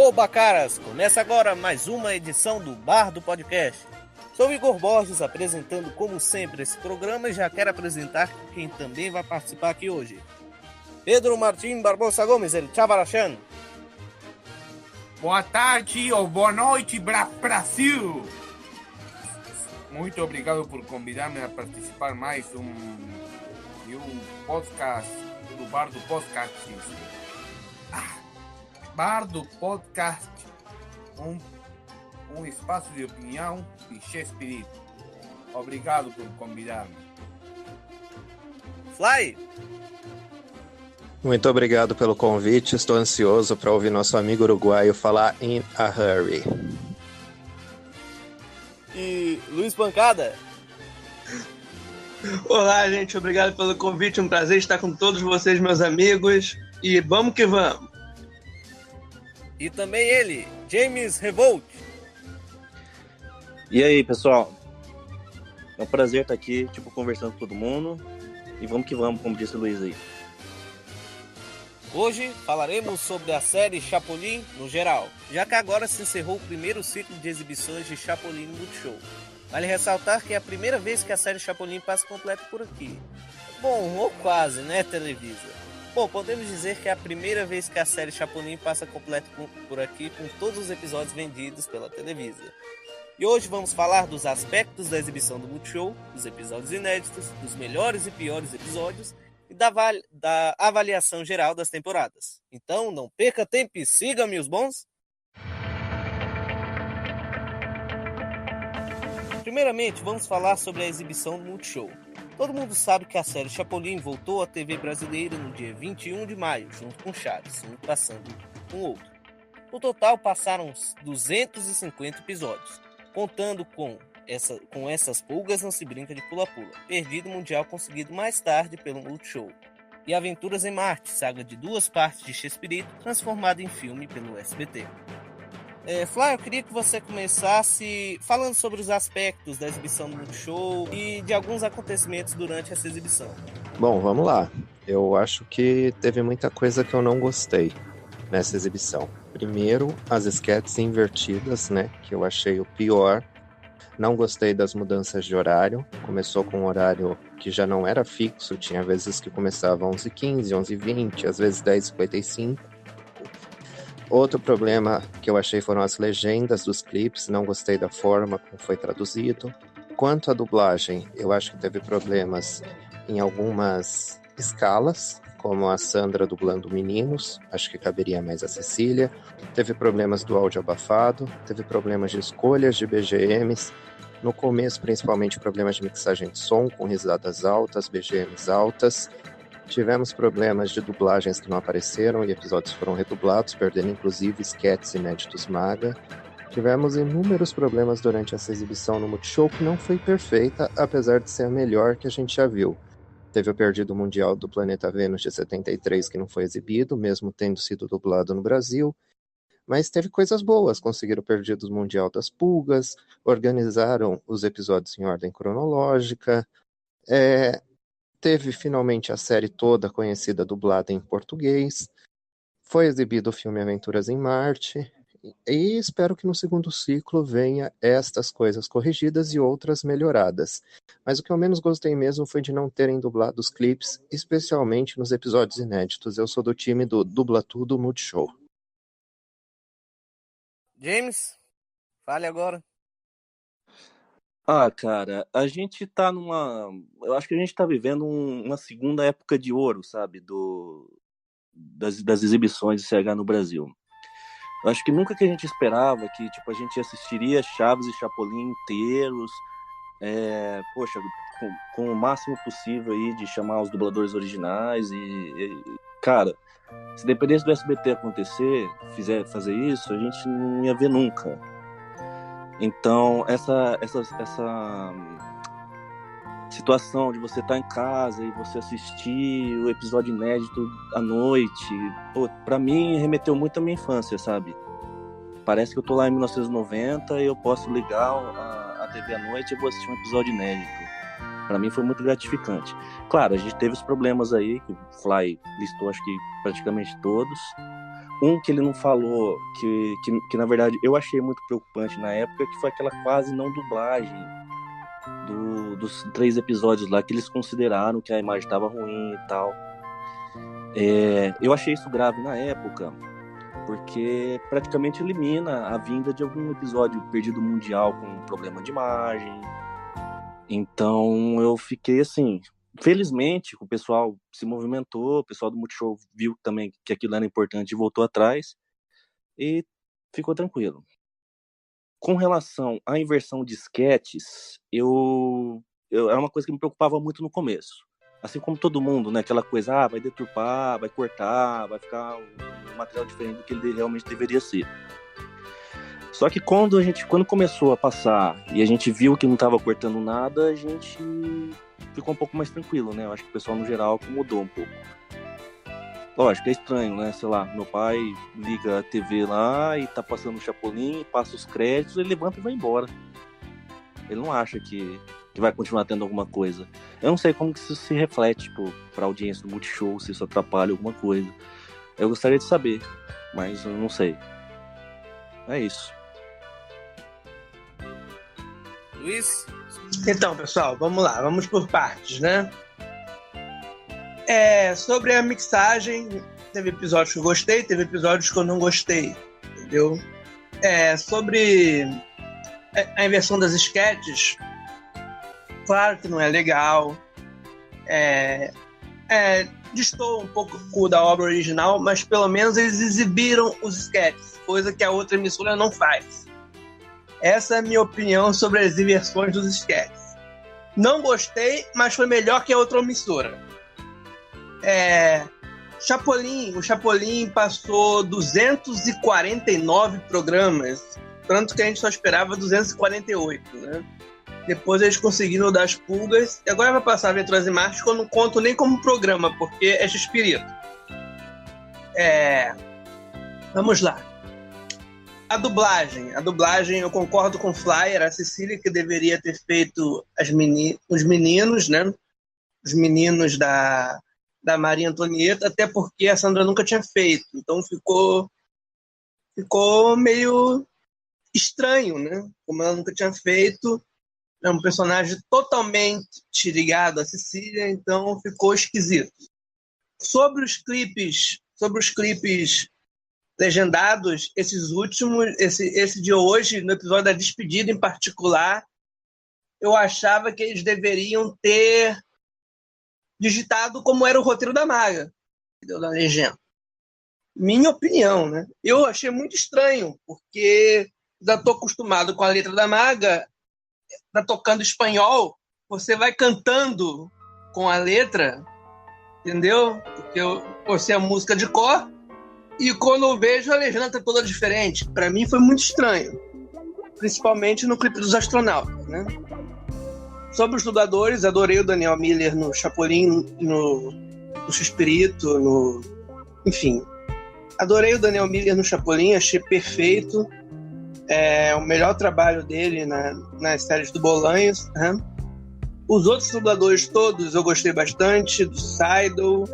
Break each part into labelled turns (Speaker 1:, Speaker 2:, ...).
Speaker 1: Oba, caras! Começa agora mais uma edição do Bar do Podcast. Sou Igor Borges, apresentando como sempre esse programa e já quero apresentar quem também vai participar aqui hoje. Pedro Martim Barbosa Gomes, el Chavarachan.
Speaker 2: Boa tarde ou boa noite, Brasil! Muito obrigado por convidar-me a participar mais de um podcast do Bar do Podcast. Bar do Podcast, um espaço de opinião e Shakespeare. Obrigado por convidar-me.
Speaker 1: Fly!
Speaker 3: Muito obrigado pelo convite, estou ansioso para ouvir nosso amigo uruguaio falar in a hurry.
Speaker 1: E Luiz Pancada?
Speaker 4: Olá, gente, obrigado pelo convite, um prazer estar com todos vocês, meus amigos, e vamos que vamos!
Speaker 1: E também ele, James Revolt.
Speaker 5: E aí, pessoal? É um prazer estar aqui, conversando com todo mundo. E vamos que vamos, como disse o Luiz aí.
Speaker 1: Hoje falaremos sobre a série Chapolin no geral, já que agora se encerrou o primeiro ciclo de exibições de Chapolin no Multishow. Vale ressaltar que é a primeira vez que a série Chapolin passa completa por aqui. Bom, ou quase, né, Televisa? Bom, podemos dizer que é a primeira vez que a série Chapolin passa completa por aqui com todos os episódios vendidos pela Televisa. E hoje vamos falar dos aspectos da exibição do Multishow, dos episódios inéditos, dos melhores e piores episódios e da avaliação geral das temporadas. Então, não perca tempo e siga-me, os bons! Primeiramente, vamos falar sobre a exibição do Multishow. Todo mundo sabe que a série Chapolin voltou à TV brasileira no dia 21 de maio, junto com Chaves, um passando com o outro. No total, passaram 250 episódios, contando com essas pulgas não se brinca de pula-pula, perdido mundial conseguido mais tarde pelo Multishow, e Aventuras em Marte, saga de 2 partes de Shakespeare, transformada em filme pelo SBT. Flávio, eu queria que você começasse falando sobre os aspectos da exibição do Multishow e de alguns acontecimentos durante essa exibição.
Speaker 3: Bom, vamos lá. Eu acho que teve muita coisa que eu não gostei nessa exibição. Primeiro, as sketches invertidas, né, que eu achei o pior. Não gostei das mudanças de horário. Começou com um horário que já não era fixo, tinha vezes que começava 11h15, 11h20, às vezes 10h55. Outro problema que eu achei foram as legendas dos clipes, não gostei da forma como foi traduzido. Quanto à dublagem, eu acho que teve problemas em algumas escalas, como a Sandra dublando meninos, acho que caberia mais a Cecília. Teve problemas do áudio abafado, teve problemas de escolhas de BGMs. No começo, principalmente, problemas de mixagem de som, com risadas altas, BGMs altas. Tivemos problemas de dublagens que não apareceram e episódios foram redublados, perdendo inclusive sketches inéditos Maga. Tivemos inúmeros problemas durante essa exibição no Multishow, que não foi perfeita, apesar de ser a melhor que a gente já viu. Teve o perdido mundial do Planeta Vênus de 73, que não foi exibido, mesmo tendo sido dublado no Brasil. Mas teve coisas boas, conseguiram o perdido mundial das pulgas, organizaram os episódios em ordem cronológica, teve finalmente a série toda conhecida dublada em português, foi exibido o filme Aventuras em Marte, e espero que no segundo ciclo venha estas coisas corrigidas e outras melhoradas. Mas o que eu menos gostei mesmo foi de não terem dublado os clipes, especialmente nos episódios inéditos. Eu sou do time do Dubla Tudo Multishow.
Speaker 1: James, fale agora.
Speaker 5: Cara, a gente tá eu acho que a gente tá vivendo uma segunda época de ouro, sabe? Das exibições de CH no Brasil. Eu acho que nunca que a gente esperava que, a gente assistiria Chaves e Chapolin inteiros, com o máximo possível aí de chamar os dubladores originais cara, se dependesse do SBT acontecer, fazer isso, a gente não ia ver nunca. Então, essa situação de você estar em casa e você assistir o episódio inédito à noite, pra mim remeteu muito à minha infância, sabe? Parece que eu tô lá em 1990 e eu posso ligar a TV à noite e vou assistir um episódio inédito. Pra mim foi muito gratificante. Claro, a gente teve os problemas aí, que o Fly listou acho que praticamente todos. Um que ele não falou, que na verdade eu achei muito preocupante na época, que foi aquela quase não dublagem dos 3 episódios lá, que eles consideraram que a imagem estava ruim e tal. Eu achei isso grave na época, porque praticamente elimina a vinda de algum episódio perdido mundial com problema de imagem. Então eu fiquei assim, felizmente o pessoal se movimentou, o pessoal do Multishow viu também que aquilo era importante e voltou atrás e ficou tranquilo. Com relação à inversão de sketches, era uma coisa que me preocupava muito no começo. Assim como todo mundo, né? Aquela coisa, vai deturpar, vai cortar, vai ficar um material diferente do que ele realmente deveria ser. Só que quando começou a passar e a gente viu que não estava cortando nada, a gente ficou um pouco mais tranquilo, né? Eu acho que o pessoal, no geral, acomodou um pouco. Lógico, é estranho, né? Sei lá, meu pai liga a TV lá e tá passando o Chapolin, passa os créditos, ele levanta e vai embora. Ele não acha que vai continuar tendo alguma coisa. Eu não sei como que isso se reflete, pra audiência do Multishow, se isso atrapalha alguma coisa. Eu gostaria de saber, mas eu não sei. É isso.
Speaker 1: Luiz?
Speaker 4: Então, pessoal, vamos lá, vamos por partes, né? Sobre a mixagem, teve episódios que eu gostei, teve episódios que eu não gostei, entendeu? Sobre a inversão das sketches, claro que não é legal, destoa um pouco da obra original, mas pelo menos eles exibiram os sketches, coisa que a outra emissora não faz. Essa é a minha opinião sobre as inversões dos sketches. Não gostei, mas foi melhor que a outra emissora. O Chapolin passou 249 programas, tanto que a gente só esperava 248, né? Depois eles conseguiram dar as pulgas, e agora vai passar Aventuras em Marte, que eu não conto nem como programa, porque é X-Espírito. Vamos lá. A dublagem, eu concordo com o Flyer, a Cecília, que deveria ter feito os meninos, né? Os meninos da Maria Antonieta, até porque a Sandra nunca tinha feito. Então ficou meio estranho, né? Como ela nunca tinha feito, é um personagem totalmente ligado à Cecília, então ficou esquisito. Sobre os clipes legendados, esses últimos, esse de hoje, no episódio da despedida em particular, eu achava que eles deveriam ter digitado como era o roteiro da Maga, da legenda. Minha opinião, né? Eu achei muito estranho, porque já estou acostumado com a letra da Maga, tá tocando espanhol, você vai cantando com a letra, entendeu? Porque você é música de cor, e quando eu vejo, a legenda tá toda diferente. Para mim foi muito estranho, principalmente no clipe dos astronautas, né? Sobre os dubladores, adorei o Daniel Miller no Chapolin, no X-Espírito, enfim. Adorei o Daniel Miller no Chapolin, achei perfeito. O melhor trabalho dele nas séries do Bolanhos. Né? Os outros dubladores todos eu gostei bastante, do Seidel.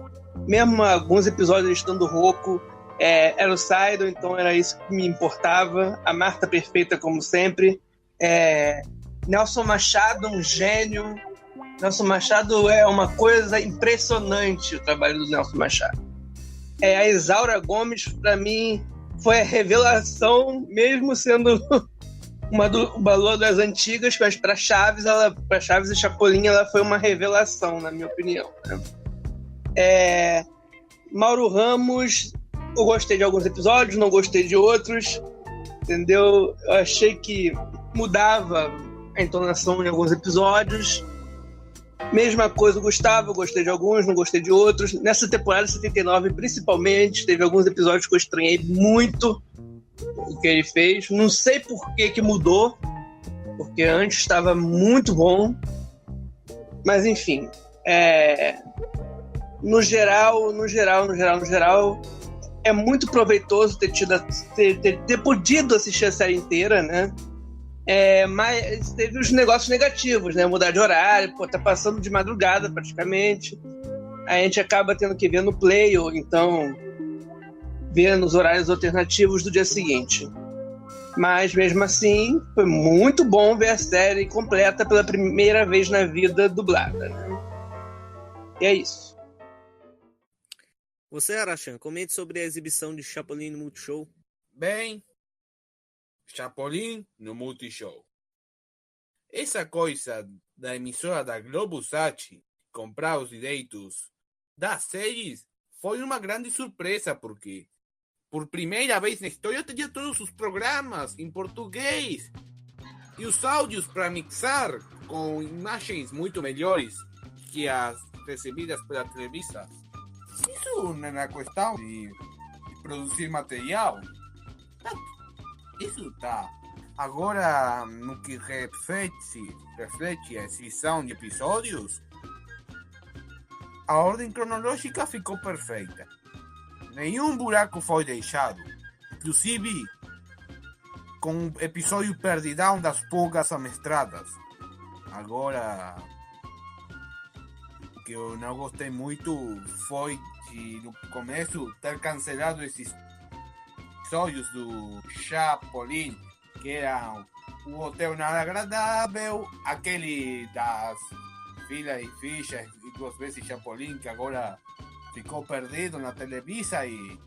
Speaker 4: Mesmo alguns episódios ele estando rouco, era o Seidel, então era isso que me importava. A Marta perfeita, como sempre. Nelson Machado, um gênio. Nelson Machado é uma coisa impressionante, o trabalho do Nelson Machado. A Isaura Gomes, para mim, foi a revelação, mesmo sendo uma dubladora das antigas, mas para Chaves e Chapolin, ela foi uma revelação, na minha opinião. Né? Mauro Ramos, eu gostei de alguns episódios, não gostei de outros, entendeu? Eu achei que mudava a entonação em alguns episódios. Mesma coisa o Gustavo, eu gostei de alguns, não gostei de outros. Nessa temporada 79, principalmente, teve alguns episódios que eu estranhei muito o que ele fez. Não sei por que mudou, porque antes estava muito bom. Mas, enfim, no geral, é muito proveitoso ter podido assistir a série inteira, né? Mas teve os negócios negativos, né? Mudar de horário, tá passando de madrugada praticamente. A gente acaba tendo que ver no Play, ou então ver nos horários alternativos do dia seguinte. Mas, mesmo assim, foi muito bom ver a série completa pela primeira vez na vida dublada, né? E é isso.
Speaker 1: Você, Arachan, comente sobre a exibição de Chapolin no Multishow.
Speaker 2: Bem, Chapolin no Multishow. Essa coisa da emissora da Globosat comprar os direitos das séries foi uma grande surpresa, porque por primeira vez na história tinha todos os programas em português e os áudios para mixar com imagens muito melhores que as recebidas pela Televisa. Isso na questão de produzir material, isso tá. Agora, no que reflete a exibição de episódios, a ordem cronológica ficou perfeita. Nenhum buraco foi deixado. Inclusive, com o episódio perdidão das pulgas amestradas. Agora, o que eu não gostei muito foi de, no começo, ter cancelado esses episódios do Chapolin, que eram o Hotel Nada Agradável, aquele das Filas e Fichas e Duas Vezes Chapolin, que agora ficou perdido na Televisa, e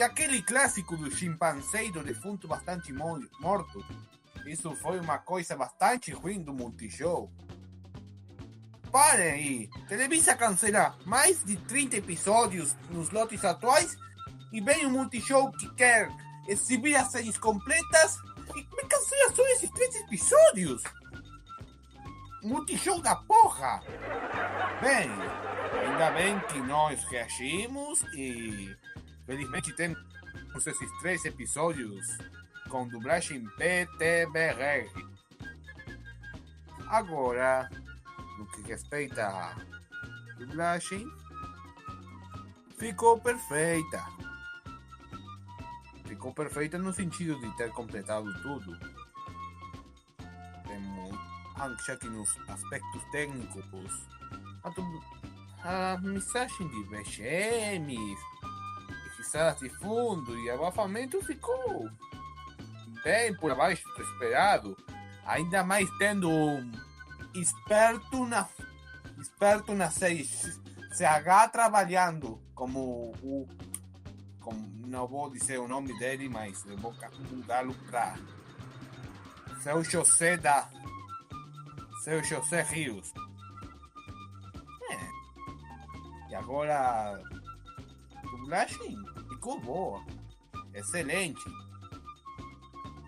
Speaker 2: aquele clássico do chimpanzeiro defunto bastante morto. Isso foi uma coisa bastante ruim do Multishow. Parem aí, Televisa cancela mais de 30 episódios nos lotes atuais e vem o Multishow que quer exibir as séries completas e me cancela só esses 3 episódios. Multishow da porra! Bem, ainda bem que nós reagimos e felizmente temos esses 3 episódios com dublagem PTBR. Agora, no que respeita à dublagem, ficou perfeita. Ficou perfeita no sentido de ter completado tudo. Já que nos aspectos técnicos, a mensagem de vexames, risadas de fundo e abafamento ficou bem por abaixo do esperado. Ainda mais tendo um esperto na série CH trabalhando como não vou dizer o nome dele, mas eu vou mudá-lo para Seu José Rios. E agora a dublagem ficou boa, excelente.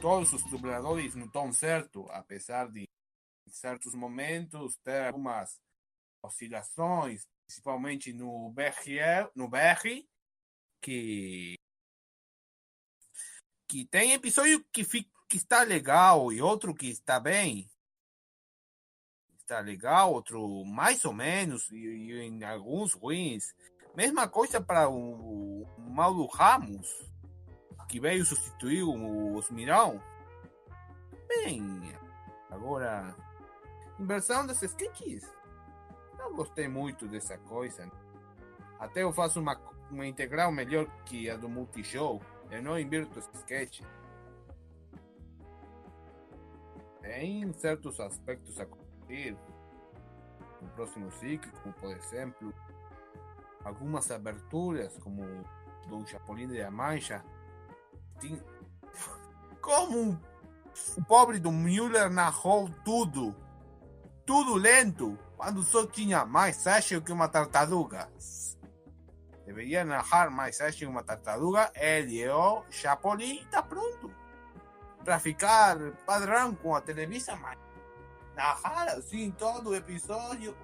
Speaker 2: Todos os dubladores não estão certo, apesar de em certos momentos ter algumas oscilações, principalmente no BR, que tem episódio que está legal e outro que está bem. Está legal, outro mais ou menos, e em alguns ruins. Mesma coisa para o Mauro Ramos, que veio substituir o Osmirão. Bem, agora, inversão das sketches. Não gostei muito dessa coisa. Até eu faço uma integral melhor que a do Multishow. Eu não inverto esse sketch. Tem certos aspectos a corrigir no próximo ciclo, como por exemplo algumas aberturas, como do Chapolin de la Mancha. Como o pobre do Müller narrou tudo lento, quando só tinha mais ágil que uma tartaruga. Deveria narrar mais ágil que uma tartaruga. Ele é o Chapolin, tá pronto para ficar padrão com a Televisa, mas narrar assim todo o episódio,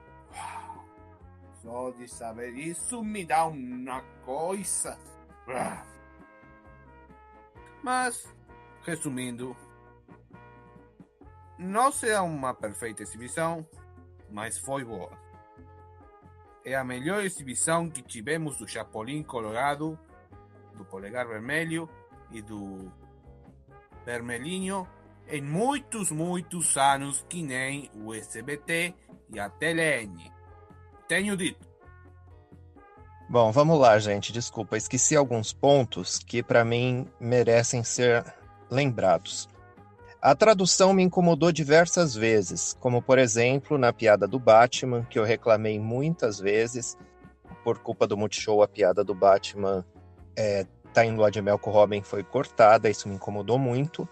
Speaker 2: só de saber isso me dá uma coisa. Mas, resumindo, não será uma perfeita exibição, mas foi boa. É a melhor exibição que tivemos do Chapolin Colorado, do Polegar Vermelho e do Vermelhinho em muitos anos, que nem o SBT e a TLN. Tenho dito.
Speaker 3: Bom, vamos lá, gente. Desculpa, esqueci alguns pontos que para mim merecem ser lembrados. A tradução me incomodou diversas vezes, como por exemplo na piada do Batman, que eu reclamei muitas vezes. Por culpa do Multishow, a piada do Batman tá em lua de mel com o Robin foi cortada, isso me incomodou muito.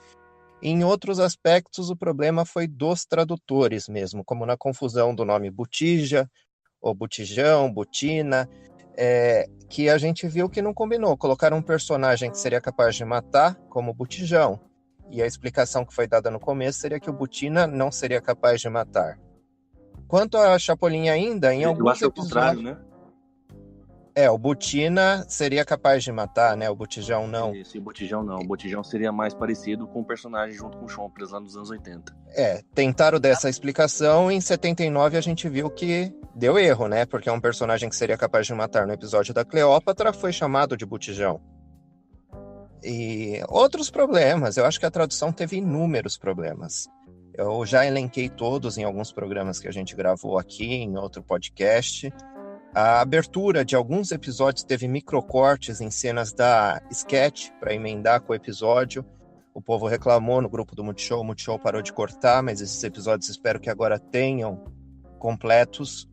Speaker 3: E em outros aspectos, o problema foi dos tradutores mesmo, como na confusão do nome Botija, ou Botijão, Botina, que a gente viu que não combinou. Colocaram um personagem que seria capaz de matar como Botijão. E a explicação que foi dada no começo seria que o Botina não seria capaz de matar. Quanto a Chapolin ainda, em alguns
Speaker 5: Eu acho
Speaker 3: episódios...
Speaker 5: o contrário, né?
Speaker 3: O Botina seria capaz de matar, né? O Botijão não.
Speaker 5: Esse Botijão não. O Botijão seria mais parecido com o personagem junto com o Chompers lá nos anos 80.
Speaker 3: Tentaram dessa explicação, em 79 a gente viu que deu erro, né? Porque um personagem que seria capaz de matar no episódio da Cleópatra foi chamado de Botijão. E outros problemas, eu acho que a tradução teve inúmeros problemas. Eu já elenquei todos em alguns programas que a gente gravou aqui, em outro podcast. A abertura de alguns episódios teve microcortes em cenas da sketch para emendar com o episódio. O povo reclamou no grupo do Multishow, o Multishow parou de cortar, mas esses episódios espero que agora tenham completos.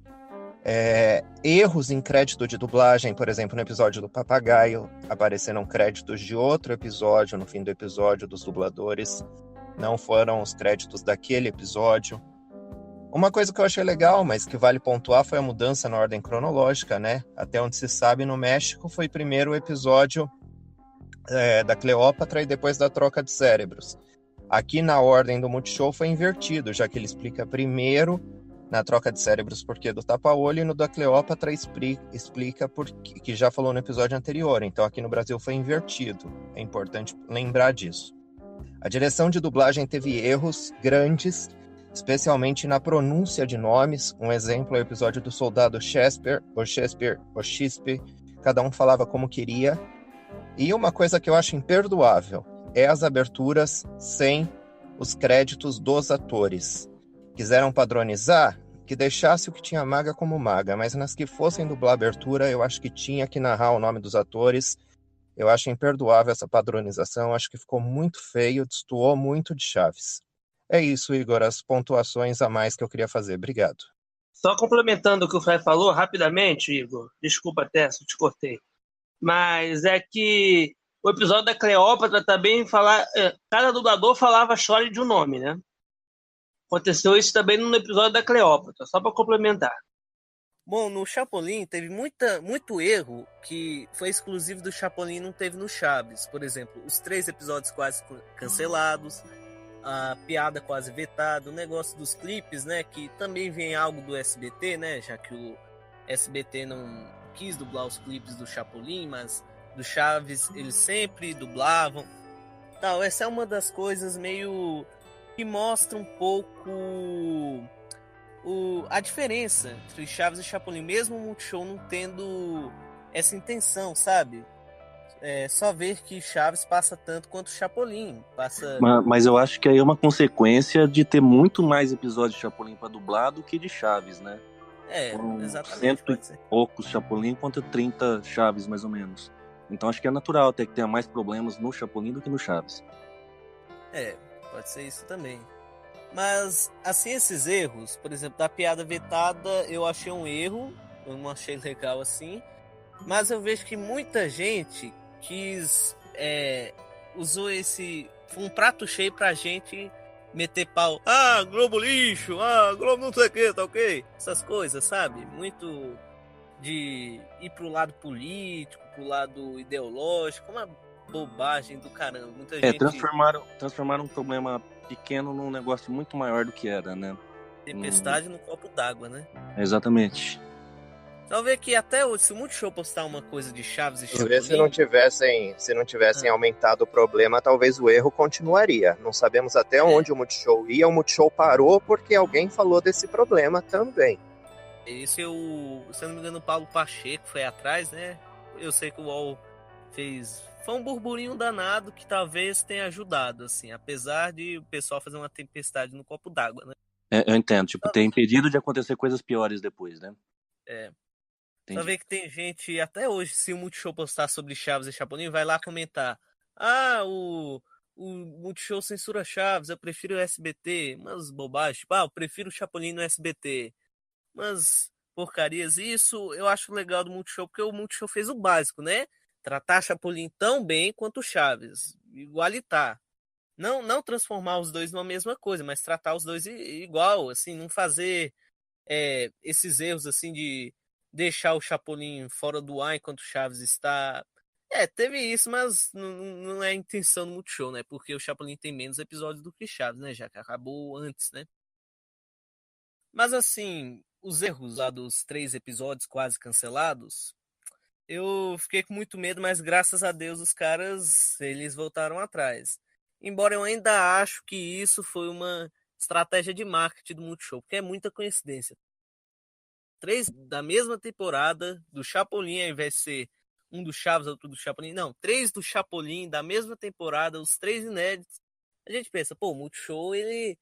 Speaker 3: Erros em crédito de dublagem, por exemplo, no episódio do Papagaio, apareceram créditos de outro episódio no fim do episódio dos dubladores. Não foram os créditos daquele episódio. Uma coisa que eu achei legal, mas que vale pontuar, foi a mudança na ordem cronológica, né? Até onde se sabe, no México foi primeiro o episódio da Cleópatra e depois da troca de cérebros. Aqui na ordem do Multishow foi invertido, já que ele explica primeiro na troca de cérebros porque do tapa-olho e no da Cleópatra explica porque, que já falou no episódio anterior. Então aqui no Brasil foi invertido. É importante lembrar disso. A direção de dublagem teve erros grandes, especialmente na pronúncia de nomes. Um exemplo é o episódio do soldado Shakespeare, ou Xispe, cada um falava como queria. E uma coisa que eu acho imperdoável é as aberturas sem os créditos dos atores. Quiseram padronizar, que deixasse o que tinha maga como maga, mas nas que fossem dublar a abertura, eu acho que tinha que narrar o nome dos atores. Eu acho imperdoável essa padronização, acho que ficou muito feio, destoou muito de Chaves. É isso, Igor, as pontuações a mais que eu queria fazer. Obrigado.
Speaker 4: Só complementando o que o Fred falou, rapidamente, Igor, desculpa até se eu te cortei, mas é que o episódio da Cleópatra também cada dublador falava chore de um nome, né? Aconteceu isso também no episódio da Cleópatra, só para complementar.
Speaker 1: Bom, no Chapolin teve muito erro que foi exclusivo do Chapolin e não teve no Chaves. Por exemplo, os 3 episódios quase cancelados, a piada quase vetada, o negócio dos clipes, né, que também vem algo do SBT, né, já que o SBT não quis dublar os clipes do Chapolin, mas do Chaves eles sempre dublavam. Então, essa é uma das coisas meio que mostra um pouco a diferença entre Chaves e Chapolin, mesmo o Multishow não tendo essa intenção, sabe? É só ver que Chaves passa tanto quanto Chapolin.
Speaker 5: Mas eu acho que aí é uma consequência de ter muito mais episódios de Chapolin para dublar do que de Chaves, né?
Speaker 1: Exatamente.
Speaker 5: 100 e poucos Chapolin contra 30 Chaves, mais ou menos. Então acho que é natural até que tenha mais problemas no Chapolin do que no Chaves.
Speaker 1: Pode ser isso também. Mas, assim, esses erros, por exemplo, da piada vetada, eu achei um erro, eu não achei legal assim, mas eu vejo que muita gente usou foi um prato cheio pra gente meter pau. Globo lixo, Globo não sei o que, tá ok? Essas coisas, sabe? Muito de ir pro lado político, pro lado ideológico, uma bobagem do caramba. Muita gente
Speaker 5: transformaram um problema pequeno num negócio muito maior do que era, né?
Speaker 1: Tempestade no copo d'água, né?
Speaker 5: Exatamente.
Speaker 1: Só ver que até hoje, se o Multishow postar uma coisa de Chaves e Chapolin...
Speaker 3: Se não tivessem aumentado o problema, talvez o erro continuaria. Não sabemos até onde o Multishow ia. O Multishow parou porque alguém falou desse problema também.
Speaker 1: Se eu não me engano, o Paulo Pacheco foi atrás, né? Eu sei que o UOL fez... Foi um burburinho danado que talvez tenha ajudado, assim, apesar de o pessoal fazer uma tempestade no copo d'água, né?
Speaker 5: Eu entendo, ter impedido de acontecer coisas piores depois, né?
Speaker 1: Só vê que tem gente, até hoje, se o Multishow postar sobre Chaves e Chapolin, vai lá comentar. Ah, o Multishow censura Chaves, eu prefiro o SBT. Umas bobagens. Tipo, eu prefiro o Chapolin no SBT. Umas porcarias. E isso eu acho legal do Multishow, porque o Multishow fez o básico, né? Tratar Chapolin tão bem quanto o Chaves. Igualitar. Não transformar os dois numa mesma coisa, mas tratar os dois igual, assim, não fazer esses erros, assim, de deixar o Chapolin fora do ar enquanto o Chaves está... teve isso, mas não é a intenção do Multishow, né? Porque o Chapolin tem menos episódios do que Chaves, né? Já que acabou antes, né? Mas, assim, os erros lá dos 3 episódios quase cancelados, eu fiquei com muito medo, mas graças a Deus os caras, eles voltaram atrás. Embora eu ainda acho que isso foi uma estratégia de marketing do Multishow, porque é muita coincidência. 3 da mesma temporada do Chapolin, ao invés de ser um do Chaves, outro do Chapolin. Não, 3 do Chapolin da mesma temporada, os 3 inéditos. A gente pensa, pô, o Multishow, ele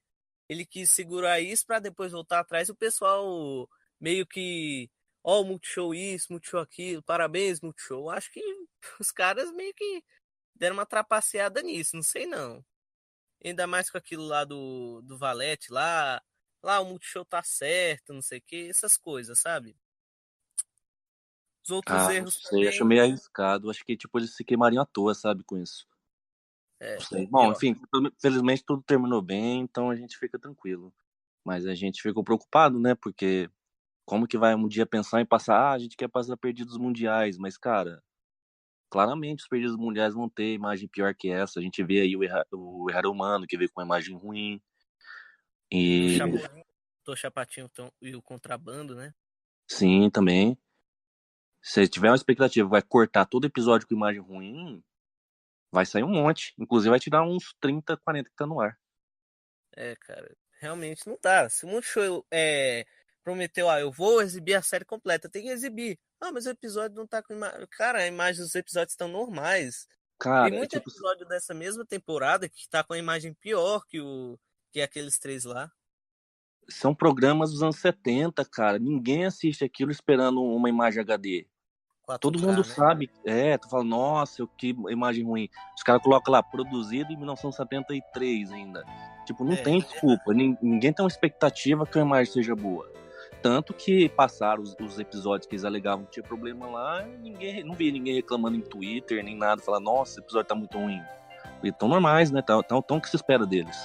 Speaker 1: quis segurar isso para depois voltar atrás e o pessoal meio que... Ó, o Multishow isso, Multishow aquilo, parabéns, Multishow. Acho que os caras meio que deram uma trapaceada nisso, não sei não. Ainda mais com aquilo lá do Valete lá. Lá o Multishow tá certo, não sei o que, essas coisas, sabe? Os outros
Speaker 5: Não
Speaker 1: erros
Speaker 5: sei, acho
Speaker 1: também.
Speaker 5: meio arriscado. Acho que, tipo, eles se queimariam à toa, sabe, com isso. Não sei. Bom,
Speaker 1: Pior.
Speaker 5: enfim, felizmente tudo terminou bem, então a gente fica tranquilo. Mas a gente ficou preocupado, né? Porque como que vai um dia pensar em passar, a gente quer passar Perdidos Mundiais, mas, cara, claramente os Perdidos Mundiais vão ter imagem pior que essa. A gente vê aí o Errar Humano, que veio com uma imagem ruim.
Speaker 1: O
Speaker 5: E
Speaker 1: Chapolin, o Chapatinho e o Contrabando, né?
Speaker 5: sim, também. Se tiver uma expectativa, vai cortar todo episódio com imagem ruim, vai sair um monte. Inclusive vai te dar uns 30, 40 que tá no ar.
Speaker 1: Cara, realmente não tá. Se o Multishow prometeu, eu vou exibir a série completa, tem que exibir. Ah, mas o episódio não tá com imagem. Cara, a imagem dos episódios estão normais. Tem
Speaker 5: Cara, é
Speaker 1: muito
Speaker 5: tipo,
Speaker 1: episódio dessa mesma temporada que tá com a imagem pior que aqueles 3 lá.
Speaker 5: são programas dos anos 70, cara. Ninguém assiste aquilo esperando uma imagem HD. Todo
Speaker 1: 4K,
Speaker 5: mundo
Speaker 1: né?
Speaker 5: sabe, tu fala, nossa, que imagem ruim. Os caras colocam lá, produzido em 1973 ainda. Tipo, não tem desculpa. Ninguém tem uma expectativa que a imagem seja boa. Tanto que passaram os episódios que eles alegavam que tinha problema lá, não vi ninguém reclamando em Twitter, nem nada, falar, nossa, esse episódio tá muito ruim. E tão normais, né? Tão que se espera deles.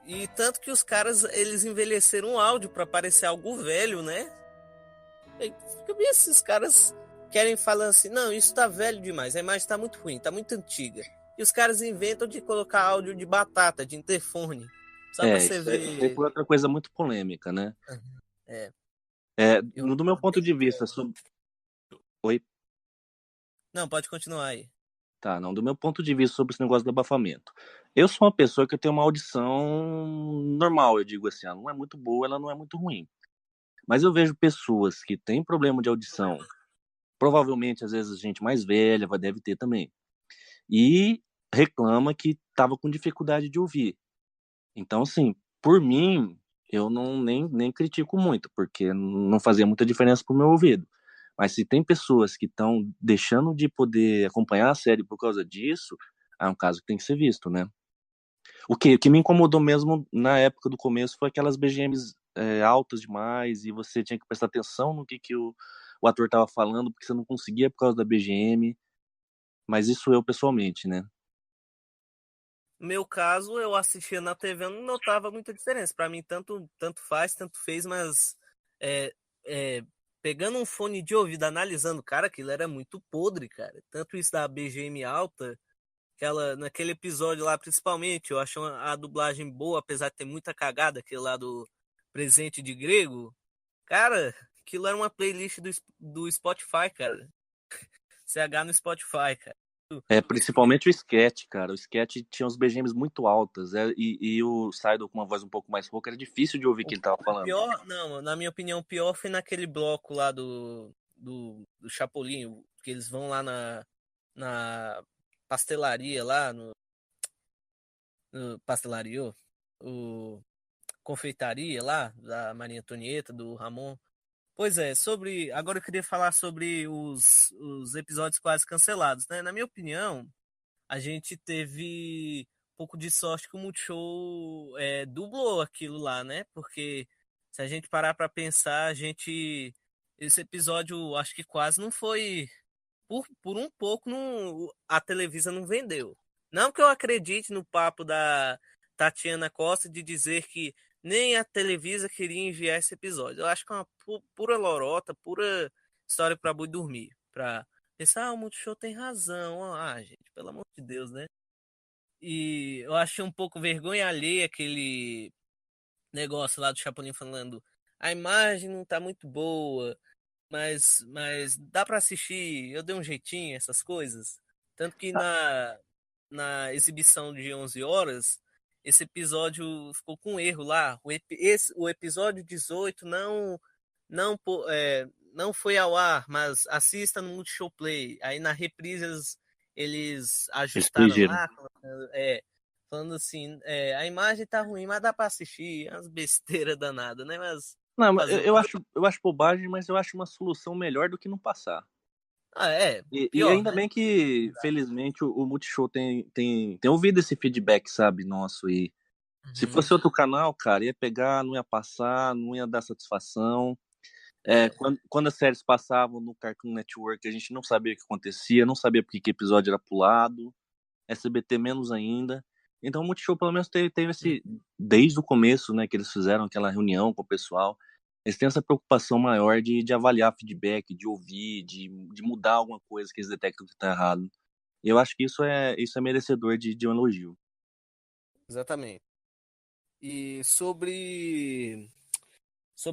Speaker 1: E tanto que os caras, eles envelheceram o áudio pra parecer algo velho, né? E fica bem esses caras querem falar assim, não, isso tá velho demais, a imagem tá muito ruim, tá muito antiga. E os caras inventam de colocar áudio de batata, de interfone. Só pra você
Speaker 5: Isso aí
Speaker 1: ver.
Speaker 5: foi outra coisa muito polêmica, né?
Speaker 1: É, eu
Speaker 5: Do meu ponto de vista, Oi?
Speaker 1: Não, pode continuar aí.
Speaker 5: Tá, não, do meu ponto de vista sobre esse negócio do abafamento. Eu sou uma pessoa que tem uma audição normal, eu digo assim, ela não é muito boa, ela não é muito ruim. Mas eu vejo pessoas que têm problema de audição, provavelmente às vezes gente mais velha deve ter também, e reclama que estava com dificuldade de ouvir. Então, assim, por mim, eu nem critico muito, porque não fazia muita diferença pro meu ouvido. Mas se tem pessoas que estão deixando de poder acompanhar a série por causa disso, é um caso que tem que ser visto, né? O que me incomodou mesmo na época do começo foi aquelas BGMs altas demais e você tinha que prestar atenção no que o ator estava falando, porque você não conseguia por causa da BGM. Mas isso eu pessoalmente, né?
Speaker 1: No meu caso, eu assistia na TV, eu não notava muita diferença. Pra mim, tanto faz, tanto fez, mas é, é, pegando um fone de ouvido, analisando, cara, aquilo era muito podre, cara. Tanto isso da BGM alta, naquele episódio lá, principalmente, eu acho a dublagem boa, apesar de ter muita cagada, aquele lá do Presente de Grego. Cara, aquilo era uma playlist do Spotify, cara. CH no Spotify, cara.
Speaker 5: Principalmente o sketch, cara. O sketch tinha uns BGMs muito altas. E o Saido com uma voz um pouco mais rouca era difícil de ouvir o que ele tava
Speaker 1: O
Speaker 5: falando.
Speaker 1: pior, não, na minha opinião, o pior foi naquele bloco lá do Chapolin, que eles vão lá na pastelaria lá, no pastelaria, o confeitaria lá, da Maria Antonieta, do Ramon. Pois é, agora eu queria falar sobre os episódios quase cancelados, né? Na minha opinião, a gente teve um pouco de sorte que o Multishow dublou aquilo lá, né? Porque se a gente parar pra pensar, esse episódio acho que quase não foi. Por um pouco a Televisa não vendeu. Não que eu acredite no papo da Tatiana Costa de dizer que nem a Televisa queria enviar esse episódio. Eu acho que é uma pura lorota, pura história para boi dormir. Pra pensar, o Multishow tem razão. Ah, gente, pelo amor de Deus, né? E eu achei um pouco vergonha alheia aquele negócio lá do Chapolin falando a imagem não tá muito boa, mas dá pra assistir, eu dei um jeitinho, essas coisas. Tanto que na exibição de 11 horas, esse episódio ficou com um erro lá. O episódio 18 não foi ao ar, mas assista no Multishow Play. Aí na reprise eles
Speaker 5: Eles
Speaker 1: ajustaram
Speaker 5: corrigiram.
Speaker 1: lá, falando assim, a imagem tá ruim, mas dá pra assistir. É umas besteiras danadas, né? Mas
Speaker 5: Não, mas
Speaker 1: fazer o
Speaker 5: eu acho bobagem, mas eu acho uma solução melhor do que não passar. E
Speaker 1: pior,
Speaker 5: ainda
Speaker 1: né?
Speaker 5: bem que, felizmente, o Multishow tem ouvido esse feedback, sabe, nosso. E se
Speaker 1: Uhum.
Speaker 5: fosse outro canal, cara, ia pegar, não ia passar, não ia dar satisfação. Quando as séries passavam no Cartoon Network, a gente não sabia o que acontecia, não sabia por que episódio era pulado. SBT menos ainda. Então o Multishow pelo menos teve esse, desde o começo, né, que eles fizeram aquela reunião com o pessoal, eles têm essa preocupação maior de avaliar feedback, de ouvir, de mudar alguma coisa que eles detectam que está errado. E eu acho que isso é merecedor de um elogio.
Speaker 1: Exatamente. E sobre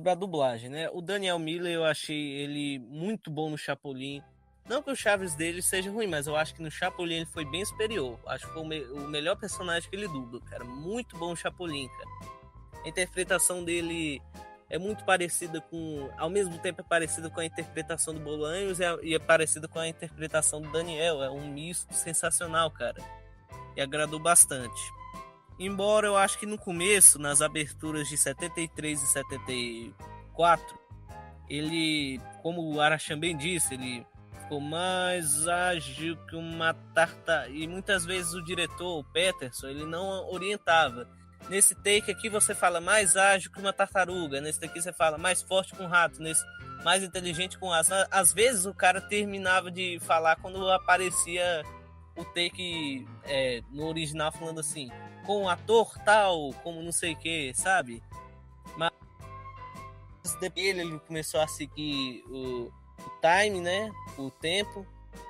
Speaker 1: a dublagem, né? O Daniel Miller eu achei ele muito bom no Chapolin. Não que o Chaves dele seja ruim, mas eu acho que no Chapolin ele foi bem superior. Acho que foi o melhor personagem que ele dubla, cara. Muito bom o Chapolin, cara. A interpretação dele é muito parecida com... Ao mesmo tempo é parecida com a interpretação do Bolanhos e é parecida com a interpretação do Daniel. É um misto sensacional, cara. E agradou bastante. Embora eu acho que no começo, nas aberturas de 73 e 74, ele, como o Arachan bem disse, ele ficou mais ágil que uma tartaruga. E muitas vezes o diretor, o Peterson, ele não orientava. Nesse take aqui você fala mais ágil que uma tartaruga. Nesse daqui você fala mais forte que um rato. Nesse mais inteligente com asa. Às vezes o cara terminava de falar quando aparecia o take no original falando assim, com um ator tal, como não sei o que, sabe? Mas depois ele começou a seguir o time, né? O tempo.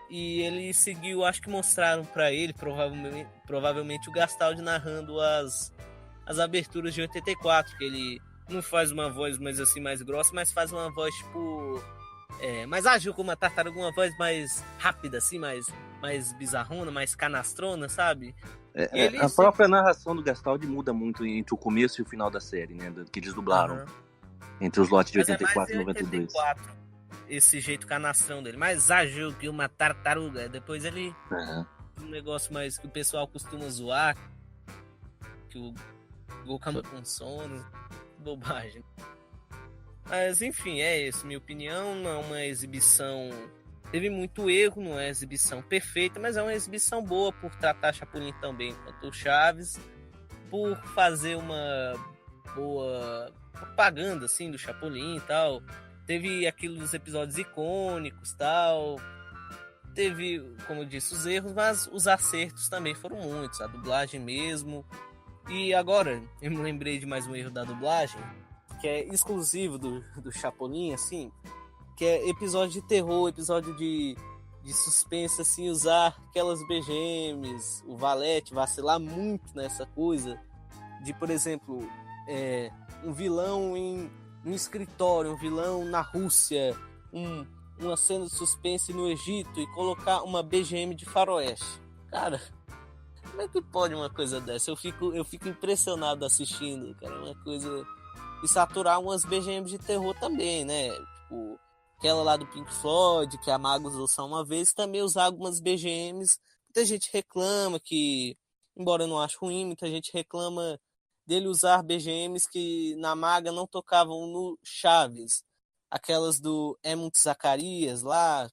Speaker 1: E ele seguiu, acho que mostraram pra ele, provavelmente o Gastaldi narrando as aberturas de 84, que ele não faz uma voz mais assim, mais grossa, mas faz uma voz tipo mais ágil como uma tartaruga, uma voz mais rápida, assim, mais bizarrona, mais canastrona, sabe?
Speaker 5: A própria narração do Gastaldi muda muito entre o começo e o final da série, né? Que eles dublaram. Entre os lotes de 84 e 92. 84,
Speaker 1: esse jeito canastrão dele, mais ágil que uma tartaruga. Depois ele um negócio mais que o pessoal costuma zoar, que o Goku com sono, bobagem. Mas enfim, é isso, minha opinião. Não é uma exibição, teve muito erro, não é uma exibição perfeita, mas é uma exibição boa por tratar Chapolin também quanto o Chaves, por fazer uma boa propaganda assim do Chapolin e tal. Teve aqueles episódios icônicos, tal. Teve, como eu disse, os erros, mas os acertos também foram muitos, a dublagem mesmo. E agora, eu me lembrei de mais um erro da dublagem, que é exclusivo do Chapolin, assim, que é episódio de terror, episódio de suspense, assim, usar aquelas BGMs, o Valete vacilar muito nessa coisa de, por exemplo, um vilão em um escritório, um vilão na Rússia, uma cena de suspense no Egito e colocar uma BGM de faroeste. Cara, como é que pode uma coisa dessa? Eu fico impressionado assistindo, cara, uma coisa... E saturar umas BGMs de terror também, né? Tipo, aquela lá do Pink Floyd, que a Magus usou só uma vez, também usar algumas BGMs. Muita gente reclama que, embora eu não ache ruim, muita gente reclama dele usar BGMs que na Maga não tocavam no Chaves. aquelas do Hemant Zacarias lá,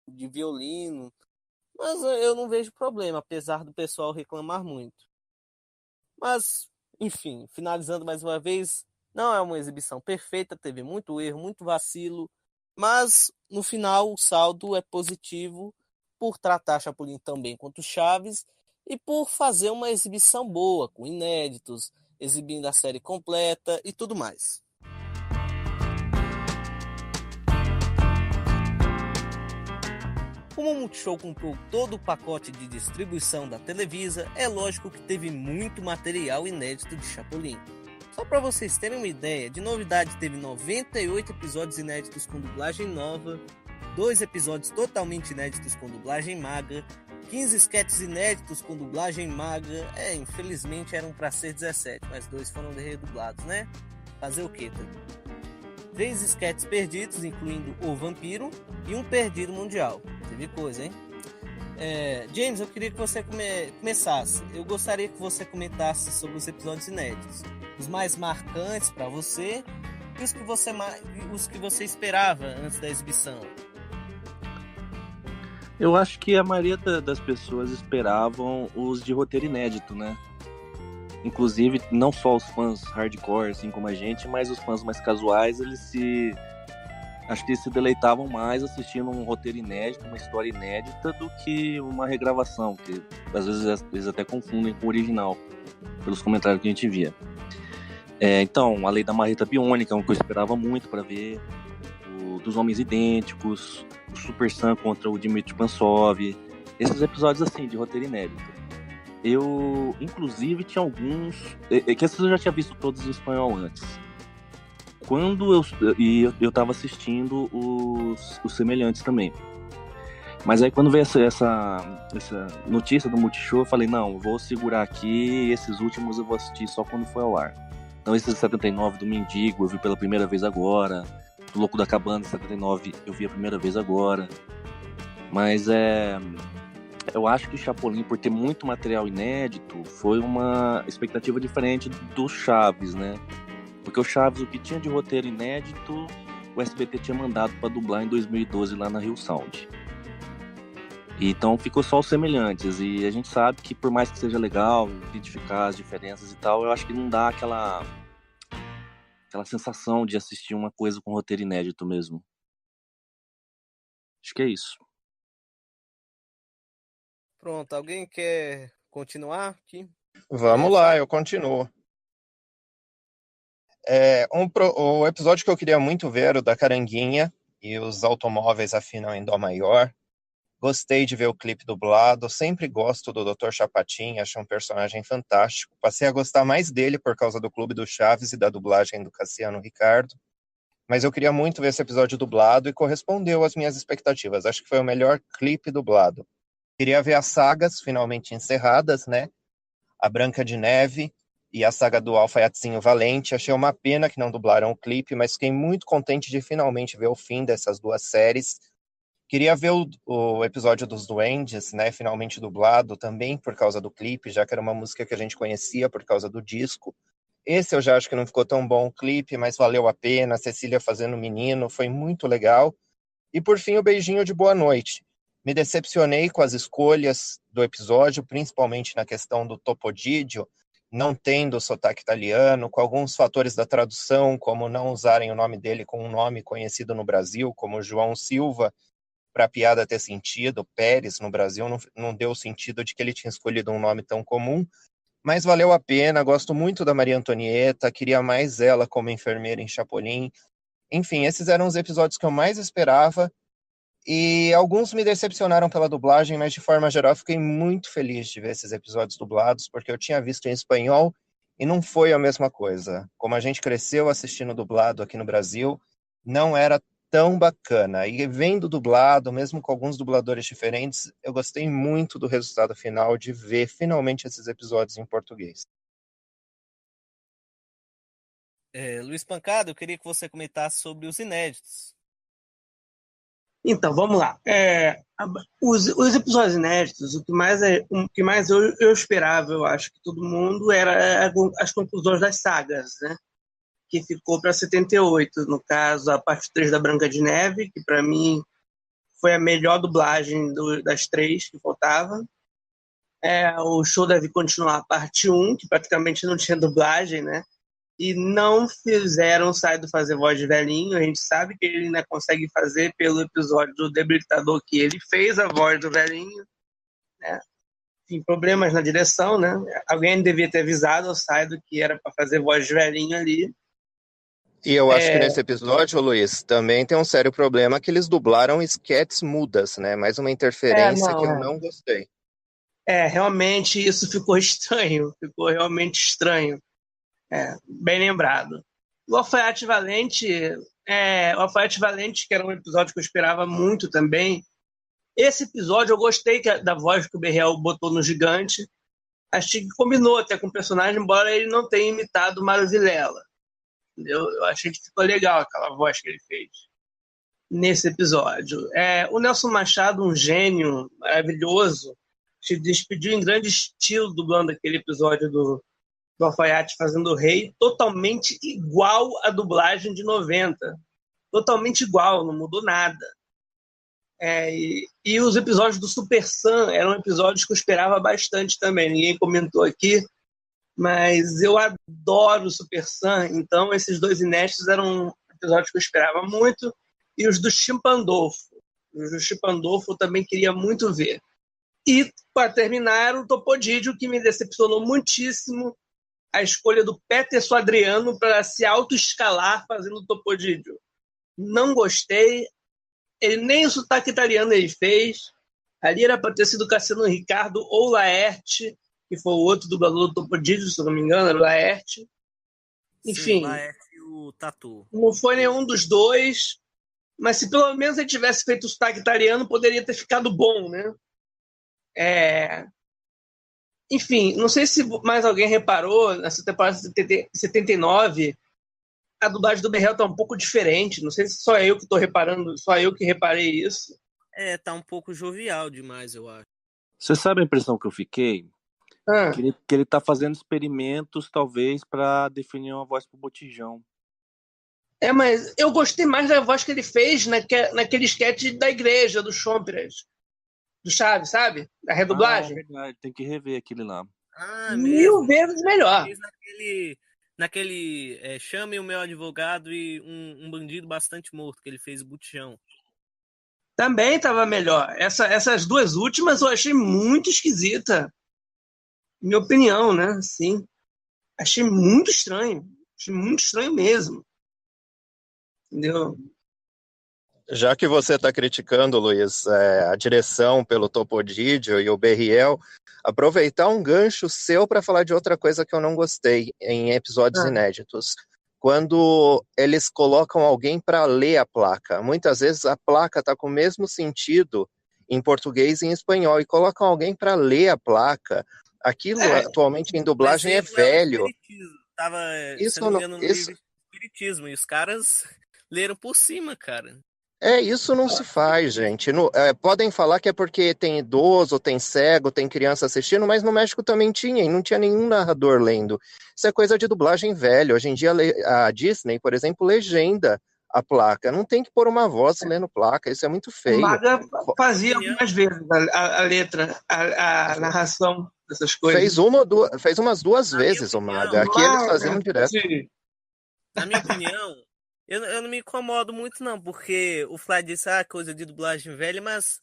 Speaker 1: de violino, mas eu não vejo problema, apesar do pessoal reclamar muito. Mas, enfim, finalizando mais uma vez, não é uma exibição perfeita, teve muito erro, muito vacilo, mas no final o saldo é positivo por tratar Chapolin tão bem quanto Chaves e por fazer uma exibição boa, com inéditos, exibindo a série completa e tudo mais. Como o Multishow comprou todo o pacote de distribuição da Televisa, é lógico que teve muito material inédito de Chapolin. Só para vocês terem uma ideia, de novidade teve 98 episódios inéditos com dublagem nova, 2 episódios totalmente inéditos com dublagem maga, 15 sketches inéditos com dublagem maga, infelizmente eram para ser 17, mas 2 foram redublados, né? Fazer o quê? 3 sketches perdidos, incluindo O Vampiro, e um perdido mundial. Teve coisa, hein? James, eu queria que você começasse. Eu gostaria que você comentasse sobre os episódios inéditos. Os mais marcantes para você e os que você esperava antes da exibição.
Speaker 5: Eu acho que a maioria das pessoas esperavam os de roteiro inédito, né? Inclusive, não só os fãs hardcore, assim como a gente, mas os fãs mais casuais, acho que eles se deleitavam mais assistindo um roteiro inédito, uma história inédita, do que uma regravação, que às vezes eles até confundem com o original, pelos comentários que a gente via. Então, a Lei da Marreta Biônica, que eu esperava muito para ver, o dos Homens Idênticos, o Super Sam contra o Dmitry Pansov, esses episódios assim, de roteiro inédito. Eu, inclusive, tinha alguns... que esses eu já tinha visto todos em espanhol antes. Quando eu tava assistindo os semelhantes também. Mas aí quando veio essa notícia do Multishow, eu falei, não, eu vou segurar aqui, esses últimos eu vou assistir só quando for ao ar. Então esses 79 do Mendigo eu vi pela primeira vez agora. Do Louco da Cabana, 79, eu vi a primeira vez agora. Mas eu acho que o Chapolin, por ter muito material inédito, foi uma expectativa diferente do Chaves, né? Porque o Chaves, o que tinha de roteiro inédito, o SBT tinha mandado para dublar em 2012 lá na Rio Sound. Então ficou só os semelhantes. E a gente sabe que por mais que seja legal identificar as diferenças e tal, eu acho que não dá aquela sensação de assistir uma coisa com roteiro inédito mesmo. Acho que é isso.
Speaker 1: Pronto, alguém quer continuar aqui?
Speaker 3: Vamos lá, eu continuo. O episódio que eu queria muito ver era o da Caranguinha e os automóveis afinam em Dó maior. Gostei de ver o clipe dublado, sempre gosto do Dr. Chapatin, acho um personagem fantástico. Passei a gostar mais dele por causa do Clube do Chaves e da dublagem do Cassiano Ricardo. Mas eu queria muito ver esse episódio dublado e correspondeu às minhas expectativas. Acho que foi o melhor clipe dublado. Queria ver as sagas finalmente encerradas, né? A Branca de Neve e a saga do Alfaiatezinho Valente. Achei uma pena que não dublaram o clipe, mas fiquei muito contente de finalmente ver o fim dessas duas séries. Queria ver o episódio dos Duendes, né? Finalmente dublado também por causa do clipe, já que era uma música que a gente conhecia por causa do disco. Esse eu já acho que não ficou tão bom o clipe, mas valeu a pena. A Cecília fazendo menino, foi muito legal. E por fim, o beijinho de boa noite. Me decepcionei com as escolhas do episódio, principalmente na questão do Topodídio, não tendo sotaque italiano, com alguns fatores da tradução, como não usarem o nome dele com um nome conhecido no Brasil, como João Silva, para a piada ter sentido. Pérez no Brasil não deu sentido de que ele tinha escolhido um nome tão comum, mas valeu a pena. Gosto muito da Maria Antonieta, queria mais ela como enfermeira em Chapolin. Enfim, esses eram os episódios que eu mais esperava. E alguns me decepcionaram pela dublagem, mas de forma geral fiquei muito feliz de ver esses episódios dublados, porque eu tinha visto em espanhol e não foi a mesma coisa. Como a gente cresceu assistindo dublado aqui no Brasil, não era tão bacana. E vendo dublado, mesmo com alguns dubladores diferentes, eu gostei muito do resultado final de ver finalmente esses episódios em português.
Speaker 1: Luiz Pancada, eu queria que você comentasse sobre os inéditos.
Speaker 4: Então, vamos lá. Os episódios inéditos, o que mais eu esperava, eu acho que todo mundo, era as conclusões das sagas, né? que ficou para 78. No caso, a parte 3 da Branca de Neve, que para mim foi a melhor dublagem das 3 que faltava. O Show Deve Continuar, a parte 1, que praticamente não tinha dublagem, né? E não fizeram o Saido fazer voz de velhinho. A gente sabe que ele ainda consegue fazer pelo episódio do Debritador, que ele fez a voz do velhinho, né? Enfim, problemas na direção, né? Alguém devia ter avisado ao Saido que era para fazer voz de velhinho ali.
Speaker 3: E eu acho que nesse episódio, Luiz, também tem um sério problema que eles dublaram esquetes mudas, né? Mais uma interferência que eu não gostei.
Speaker 4: Realmente isso ficou estranho. Ficou realmente estranho. Bem lembrado. O Alfaiate Valente, que era um episódio que eu esperava muito também. Esse episódio eu gostei da voz que o Berriel botou no Gigante. Achei que combinou até com o personagem, embora ele não tenha imitado o Mário Vilela. Entendeu? Eu achei que ficou legal aquela voz que ele fez nesse episódio. O Nelson Machado, um gênio maravilhoso, se despediu em grande estilo dublando aquele episódio do Alfaiate fazendo o rei, totalmente igual à dublagem de 90. Totalmente igual, não mudou nada. E os episódios do Super Sam eram episódios que eu esperava bastante também. Ninguém comentou aqui, mas eu adoro o Super Sam, então esses 2 inéditos eram episódios que eu esperava muito. E os do Chimpandolfo. Os do Chimpandolfo eu também queria muito ver. E, para terminar, o Topodídio, que me decepcionou muitíssimo, a escolha do Peterson Adriano para se auto-escalar fazendo o Topodídio. Não gostei. Ele nem o sotaque italiano ele fez. Ali era para ter sido Cassiano Ricardo ou Laerte, que foi o outro dublador do Topodídio, se não me engano, era o Laerte. Enfim.
Speaker 1: Sim, Laerte e o Tatu.
Speaker 4: Não foi nenhum dos dois, mas se pelo menos ele tivesse feito o sotaque italiano, poderia ter ficado bom, né? Enfim, não sei se mais alguém reparou, nessa temporada de 79, a dublagem do Berriel tá um pouco diferente. Não sei se só eu que tô reparando, só eu que reparei isso.
Speaker 1: Tá um pouco jovial demais, eu acho.
Speaker 5: Você sabe a impressão que eu fiquei? Que ele tá fazendo experimentos, talvez, para definir uma voz pro Botijão.
Speaker 4: Mas eu gostei mais da voz que ele fez naquele sketch da igreja, do Chompiras. Do Chaves, sabe? Da redublagem.
Speaker 5: É verdade, tem que rever aquele lá.
Speaker 4: Mil vezes melhor.
Speaker 1: Naquele Chame o Meu Advogado e um Bandido Bastante Morto, que ele fez o Botijão.
Speaker 4: Também estava melhor. Essas 2 últimas eu achei muito esquisita. Minha opinião, né? Sim. Achei muito estranho. Achei muito estranho mesmo. Entendeu?
Speaker 3: Já que você está criticando, Luiz, a direção pelo Topodídio e o Berriel, aproveitar um gancho seu para falar de outra coisa que eu não gostei em episódios inéditos. Quando eles colocam alguém para ler a placa. Muitas vezes a placa está com o mesmo sentido em português e em espanhol, e colocam alguém para ler a placa. Aquilo atualmente em dublagem é velho.
Speaker 1: Tava, se não me engano, no livro de espiritismo, e os caras leram por cima, cara.
Speaker 3: Isso não se faz, gente. Podem falar que é porque tem idoso, tem cego, tem criança assistindo, mas no México também tinha, e não tinha nenhum narrador lendo. Isso é coisa de dublagem velho. Hoje em dia a Disney, por exemplo, legenda a placa. Não tem que pôr uma voz lendo placa, isso é muito feio.
Speaker 4: O Maga fazia algumas vezes a letra, a narração dessas coisas.
Speaker 3: Fez umas 2 vezes o Maga. Aqui eles faziam direto.
Speaker 4: Sim.
Speaker 1: Na minha opinião, eu não me incomodo muito, não, porque o Fly disse, coisa de dublagem velha, mas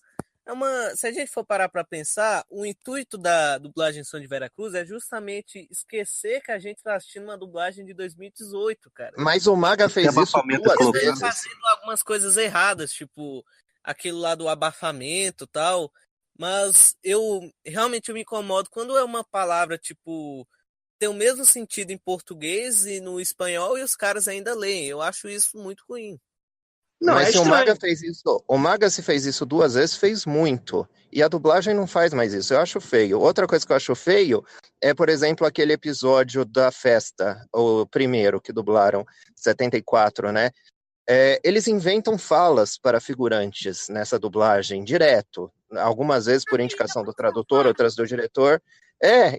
Speaker 1: se a gente for parar para pensar, o intuito da dublagem Som de Veracruz é justamente esquecer que a gente tá assistindo uma dublagem de 2018, cara.
Speaker 3: Mas o Maga fez isso 2 vezes.
Speaker 1: Fazendo algumas coisas erradas, tipo aquele lá do abafamento e tal, mas eu realmente me incomodo quando é uma palavra, tipo, tem o mesmo sentido em português e no espanhol e os caras ainda leem. Eu acho isso muito ruim.
Speaker 4: Não,
Speaker 3: mas se
Speaker 4: estranho.
Speaker 3: o Maga se fez isso 2 vezes, fez muito. E a dublagem não faz mais isso. Eu acho feio. Outra coisa que eu acho feio é, por exemplo, aquele episódio da festa, o primeiro que dublaram, 74, né? Eles inventam falas para figurantes nessa dublagem, direto. Algumas vezes por indicação do tradutor, outras do diretor.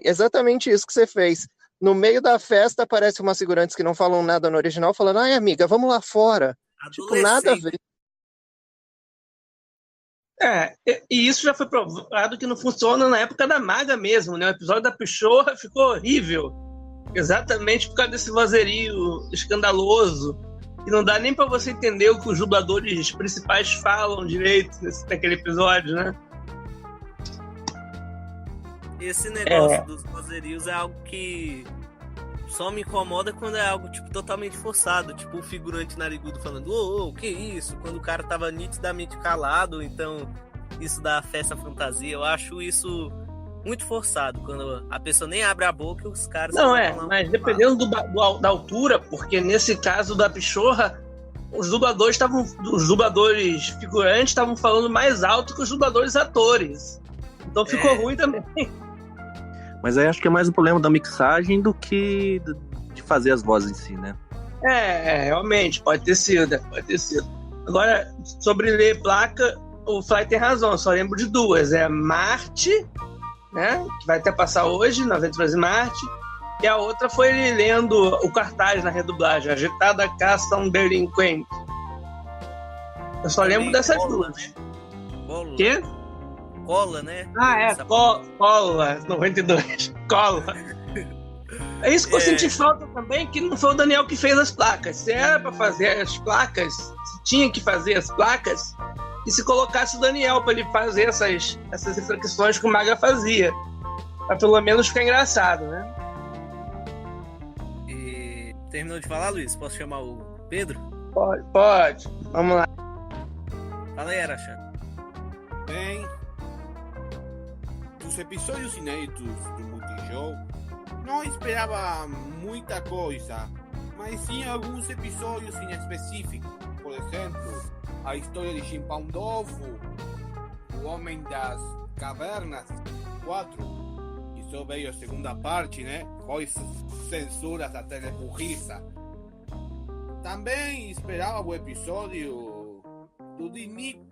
Speaker 3: Exatamente isso que você fez. No meio da festa aparece umas figurantes que não falam nada no original, falando, ai amiga, vamos lá fora. Tipo, nada a ver.
Speaker 4: E isso já foi provado que não funciona na época da Maga mesmo, né? O episódio da Pichorra ficou horrível. Exatamente por causa desse vozerio escandaloso. E não dá nem pra você entender o que os dubladores principais falam direito naquele episódio, né?
Speaker 1: Esse negócio dos vozerios é algo que só me incomoda quando é algo, tipo, totalmente forçado. Tipo, o figurante narigudo falando, ô, que isso? Quando o cara tava nitidamente calado, então isso dá festa fantasia. Eu acho isso muito forçado, quando a pessoa nem abre a boca e os caras...
Speaker 4: Não, mas dependendo da altura, porque nesse caso da Pichorra, os dubladores figurantes estavam falando mais alto que os dubladores atores. Então ficou ruim também.
Speaker 5: Mas aí acho que é mais um problema da mixagem do que de fazer as vozes em si, né?
Speaker 4: Realmente, pode ter sido. Agora, sobre ler placa, o Fly tem razão, eu só lembro de duas. É a Marte, né? Que vai até passar hoje, na Aventuras em Marte. E a outra foi ele lendo o cartaz na redublagem, Agitada Caça um Delinquente. Eu só lembro dessas duas.
Speaker 1: Né? Cola.
Speaker 4: Quê?
Speaker 1: Cola, né?
Speaker 4: Cola, 92. Cola. É isso que eu senti falta também, que não foi o Daniel que fez as placas. Se era pra fazer as placas, se tinha que fazer as placas, e se colocasse o Daniel pra ele fazer essas reflexões que o Maga fazia. Pra pelo menos ficar engraçado, né?
Speaker 1: E terminou de falar, Luiz? Posso chamar o Pedro?
Speaker 4: Pode. Vamos lá.
Speaker 1: Fala aí, Arachan.
Speaker 2: Bem, dos episódios inéditos do Multishow, não esperava muita coisa, mas sim alguns episódios em específico. Por exemplo, a história de Jim Pandolfo, o Homem das Cavernas 4, que só veio a segunda parte, né? Foi censura da Telepurriza. Também esperava o episódio do Dimitri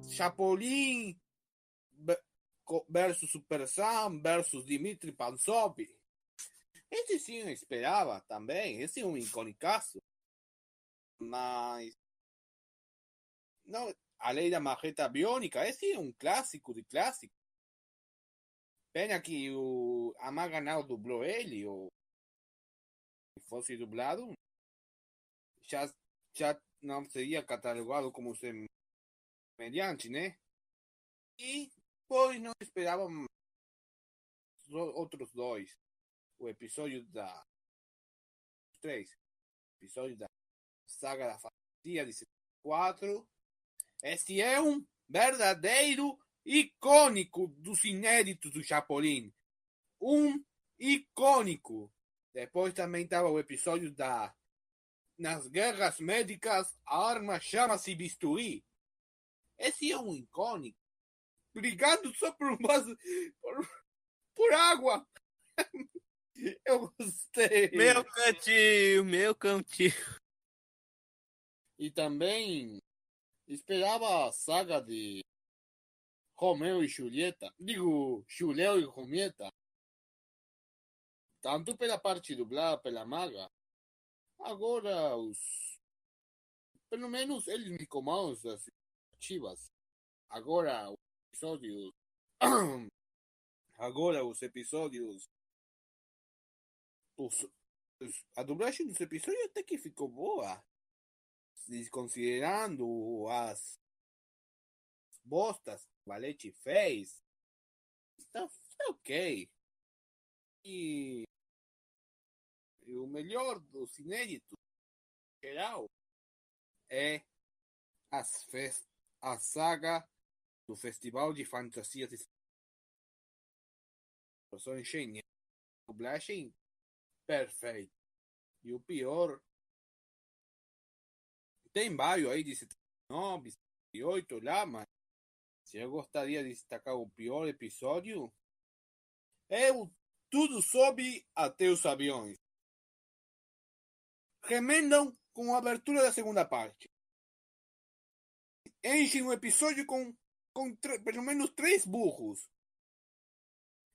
Speaker 2: Chapolin versus Super Sam versus Dimitri Panzov. Esse sim eu esperava também. Esse é um iconicaço. Mas não, a Lei da Marreta Biônica, esse é um clássico de clássico. Pena que a Maga não dublou ele, ou se fosse dublado, já não seria catalogado como semelhante, né? E pois não esperava outros dois. O episódio da... Três. O episódio da Saga da Fantasia de 4. Este é um verdadeiro icônico dos inéditos do Chapolin. Um icônico. Depois também estava o episódio da... Nas guerras médicas, a arma chama-se bisturi. Esse é um icônico. Brigando só por um vaso... por água. Eu gostei.
Speaker 1: Meu cantinho.
Speaker 2: E também esperava a saga de Romeu e Julieta. Digo, Julião e Julieta. Tanto pela parte dublada pela Maga. Agora pelo menos eles me comandam as expectativas. Agora os episódios... Agora os episódios... A dublagem dos episódios até que ficou boa. Desconsiderando as bostas que o Valete fez. Está ok. E o melhor dos inéditos geral é a saga do Festival de Fantasia de São Engenho. Dublagem perfeito. E o pior, tem vários aí de 79, 78 lá, mas se eu gostaria de destacar o pior episódio, é o Tudo Sobe Até os Aviões. Remendam com a abertura da segunda parte. Enchem um episódio com pelo menos 3 burros.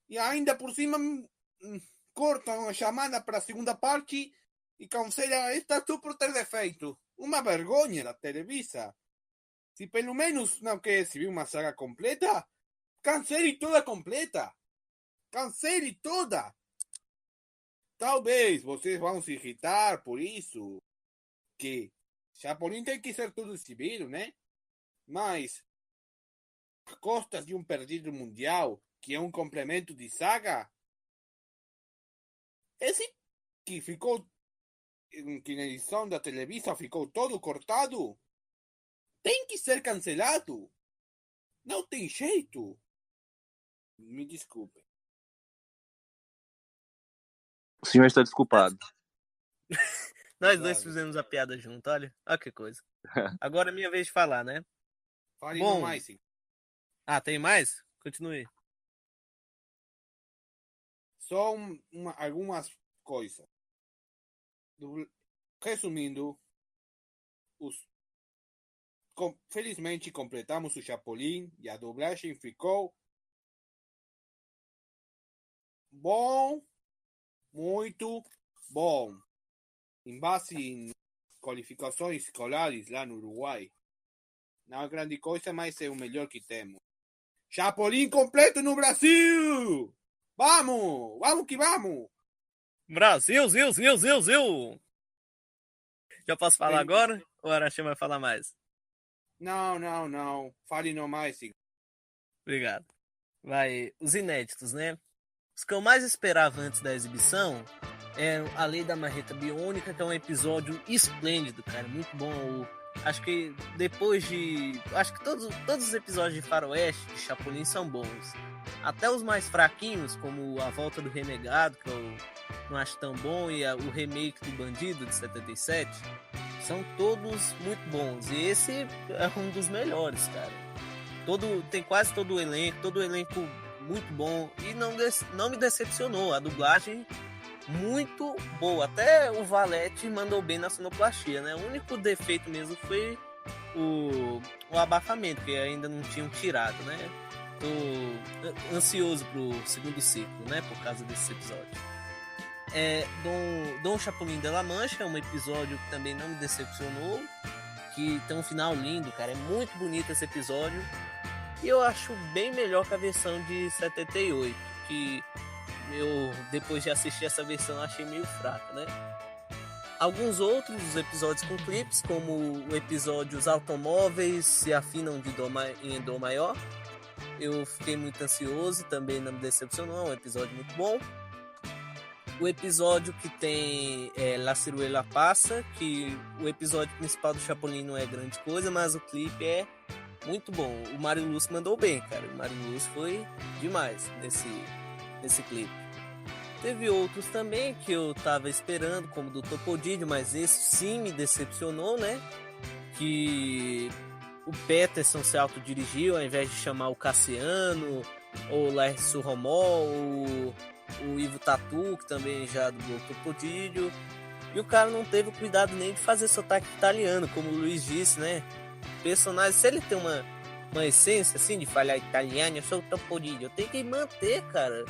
Speaker 2: E ainda por cima cortam a chamada para a segunda parte e cancelam esta só por ter defeito. Uma vergonha da Televisa. Se pelo menos não quer exibir uma saga completa, cancele toda completa. Cancele toda. Talvez vocês vão se irritar por isso, que Chapolin tem que ser tudo exibido, né? Mas, a costas de um perdido mundial, que é um complemento de saga, esse que ficou, que na edição da Televisa ficou todo cortado, tem que ser cancelado. Não tem jeito. Me desculpe.
Speaker 5: O senhor está desculpado.
Speaker 1: Nós dois fizemos a piada junto, olha que coisa. Agora é minha vez de falar, né?
Speaker 2: Fale
Speaker 1: Bom.
Speaker 2: mais, sim.
Speaker 1: Ah, tem mais? Continue.
Speaker 2: Só algumas coisas. Resumindo, felizmente completamos o Chapolin e a dublagem ficou bom, muito bom. Em base em qualificações escolares lá no Uruguai. Não é grande coisa, mas é o melhor que temos. Chapolin completo no Brasil! Vamos! Vamos que vamos!
Speaker 1: Brasil, Zil! Já posso falar agora? Ou a Araxê vai falar mais?
Speaker 2: Não. Fale no mais, sim.
Speaker 1: Obrigado. Vai, os inéditos, né? Os que eu mais esperava antes da exibição é A Lei da Marreta Biônica, que é um episódio esplêndido, cara, muito bom. Acho que depois de... Acho que todos os episódios de Faroeste, de Chapolin, são bons. Até os mais fraquinhos, como A Volta do Renegado, que eu não acho tão bom, e o remake do Bandido, de 77, são todos muito bons. E esse é um dos melhores, cara. Tem quase todo o elenco muito bom, e não me decepcionou. A dublagem muito boa, até o Valete mandou bem na sonoplastia, né? O único defeito mesmo foi o abafamento, que ainda não tinham tirado, né? Tô ansioso pro segundo ciclo, né? Por causa desse episódio. Dom Chapolin de la Mancha é um episódio que também não me decepcionou, que tem um final lindo, cara, é muito bonito esse episódio, e eu acho bem melhor que a versão de 78, que eu, depois de assistir essa versão, achei meio fraca, né? Alguns outros episódios com clipes, como o episódio Os Automóveis se afinam em Dó maior, eu fiquei muito ansioso e também não me decepcionou, é um episódio muito bom. O episódio que tem La Ciruela Passa, que o episódio principal do Chapolin não é grande coisa, mas o clipe é muito bom. O Mário Lúcio mandou bem, cara. O Mário Lúcio foi demais nesse clipe. Teve outros também que eu tava esperando, como o do Topodídio, mas esse sim me decepcionou, né? Que o Peterson se autodirigiu, ao invés de chamar o Cassiano, ou o Laércio Romol, ou o Ivo Tatu, que também já dublou o Topodídio. E o cara não teve o cuidado nem de fazer sotaque italiano, como o Luiz disse, né? O personagem, se ele tem uma essência assim de falar italiano, eu sou o Topodídio, eu tenho que manter, cara.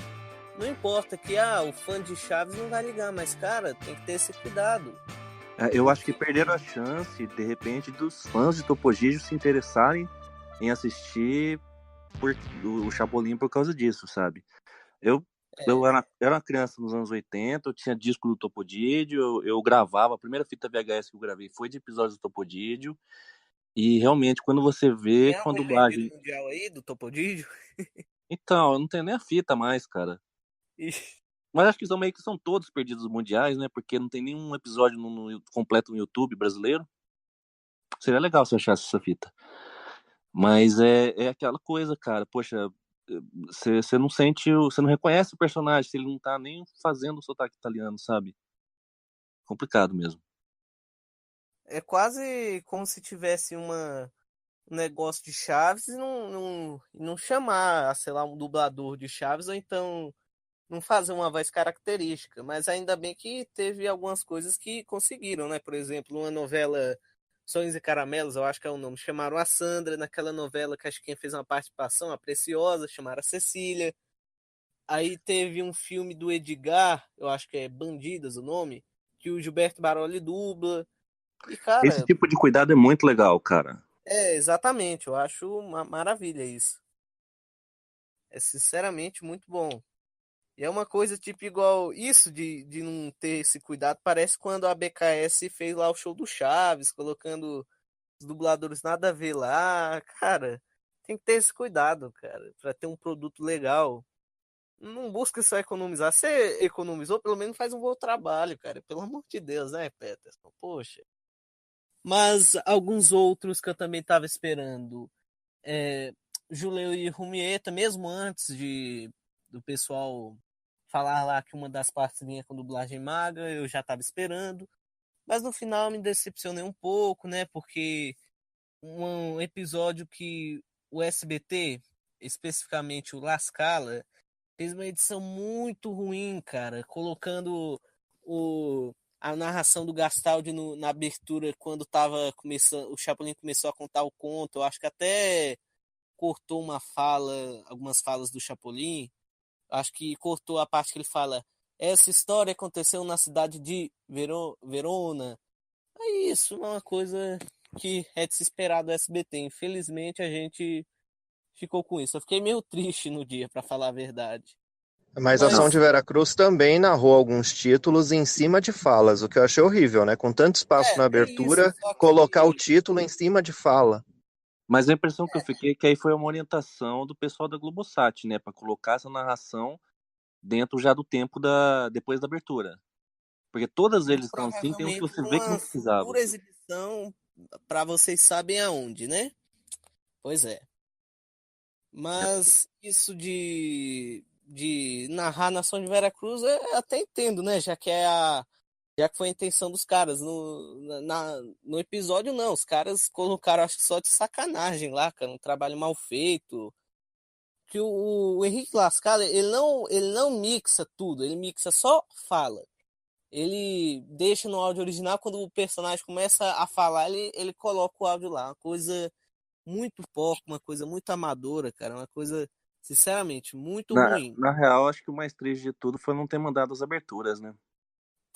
Speaker 1: Não importa que o fã de Chaves não vai ligar, mas, cara, tem que ter esse cuidado.
Speaker 5: Eu acho que perderam a chance, de repente, dos fãs de Topodídio se interessarem em assistir o Chapolin por causa disso, sabe? Eu era uma criança nos anos 80, eu tinha disco do Topodídio, eu gravava, a primeira fita VHS que eu gravei foi de episódios do Topodídio, e realmente, quando você vê com a dublagem...
Speaker 1: mundial aí do Topodídio?
Speaker 5: Então, eu não tenho nem a fita mais, cara. Mas acho que são todos perdidos mundiais, né? Porque não tem nenhum episódio completo no YouTube brasileiro. Seria legal se eu achasse essa fita. Mas é aquela coisa, cara. Poxa, você não sente, você não reconhece o personagem se ele não tá nem fazendo o sotaque italiano, sabe? Complicado mesmo.
Speaker 1: É quase como se tivesse um negócio de Chaves e não chamar, sei lá, um dublador de Chaves, ou então não fazer uma voz característica. Mas ainda bem que teve algumas coisas que conseguiram, né? Por exemplo, uma novela Sonhos e Caramelos, eu acho que é o nome, chamaram a Sandra, naquela novela que acho que quem fez uma participação, a Preciosa, chamaram a Cecília. Aí teve um filme do Edgar, eu acho que é Bandidas o nome, que o Gilberto Baroli dubla. E,
Speaker 5: Esse
Speaker 1: cara,
Speaker 5: tipo de cuidado é muito legal, cara.
Speaker 1: exatamente, eu acho uma maravilha isso. É sinceramente muito bom. E é uma coisa tipo igual isso de não ter esse cuidado, parece quando a BKS fez lá o show do Chaves, colocando os dubladores nada a ver lá. Cara, tem que ter esse cuidado, cara, pra ter um produto legal. Não busca só economizar. Você economizou, pelo menos faz um bom trabalho, cara. Pelo amor de Deus, né, Peterson? Poxa. Mas alguns outros que eu também tava esperando. É, Juleu e Rumieta, mesmo antes do pessoal falar lá que uma das partes vinha com dublagem maga, eu já tava esperando. Mas no final me decepcionei um pouco, né? Porque um episódio que o SBT, especificamente o La Scala, fez uma edição muito ruim, cara, colocando a narração do Gastaldi na abertura quando tava começando, o Chapolin começou a contar o conto. Eu acho que até cortou algumas falas do Chapolin. Acho que cortou a parte que ele fala: essa história aconteceu na cidade de Verona. É isso, é uma coisa que é de se esperar do SBT. Infelizmente a gente ficou com isso. Eu fiquei meio triste no dia, pra falar a verdade.
Speaker 3: Mas a Som
Speaker 1: Mas
Speaker 3: de Veracruz também narrou alguns títulos em cima de falas, o que eu achei horrível, né? Com tanto espaço na
Speaker 1: é isso,
Speaker 3: abertura,
Speaker 1: só
Speaker 3: colocar o
Speaker 1: que
Speaker 3: título em cima de fala.
Speaker 5: Mas a impressão que eu fiquei é que aí foi uma orientação do pessoal da Globosat, né? Pra colocar essa narração dentro já do tempo depois da abertura. Porque todas
Speaker 1: muito
Speaker 5: eles estão assim, tem um que
Speaker 1: provavelmente
Speaker 5: você
Speaker 1: para
Speaker 5: vê que não
Speaker 1: uma
Speaker 5: precisava.
Speaker 1: futura exibição, para vocês sabem aonde, né? Pois é. Mas isso de narrar Nação de Veracruz eu até entendo, né? Já que foi a intenção dos caras. No episódio, não. Os caras colocaram, acho que só de sacanagem lá, cara. Um trabalho mal feito. Que o Henrique Lascala, ele não mixa tudo. Ele mixa só fala. Ele deixa no áudio original, quando o personagem começa a falar, ele coloca o áudio lá. Uma coisa muito porca, uma coisa muito amadora, cara. Uma coisa, sinceramente, muito ruim.
Speaker 5: Na real, acho que o mais triste de tudo foi não ter mandado as aberturas, né?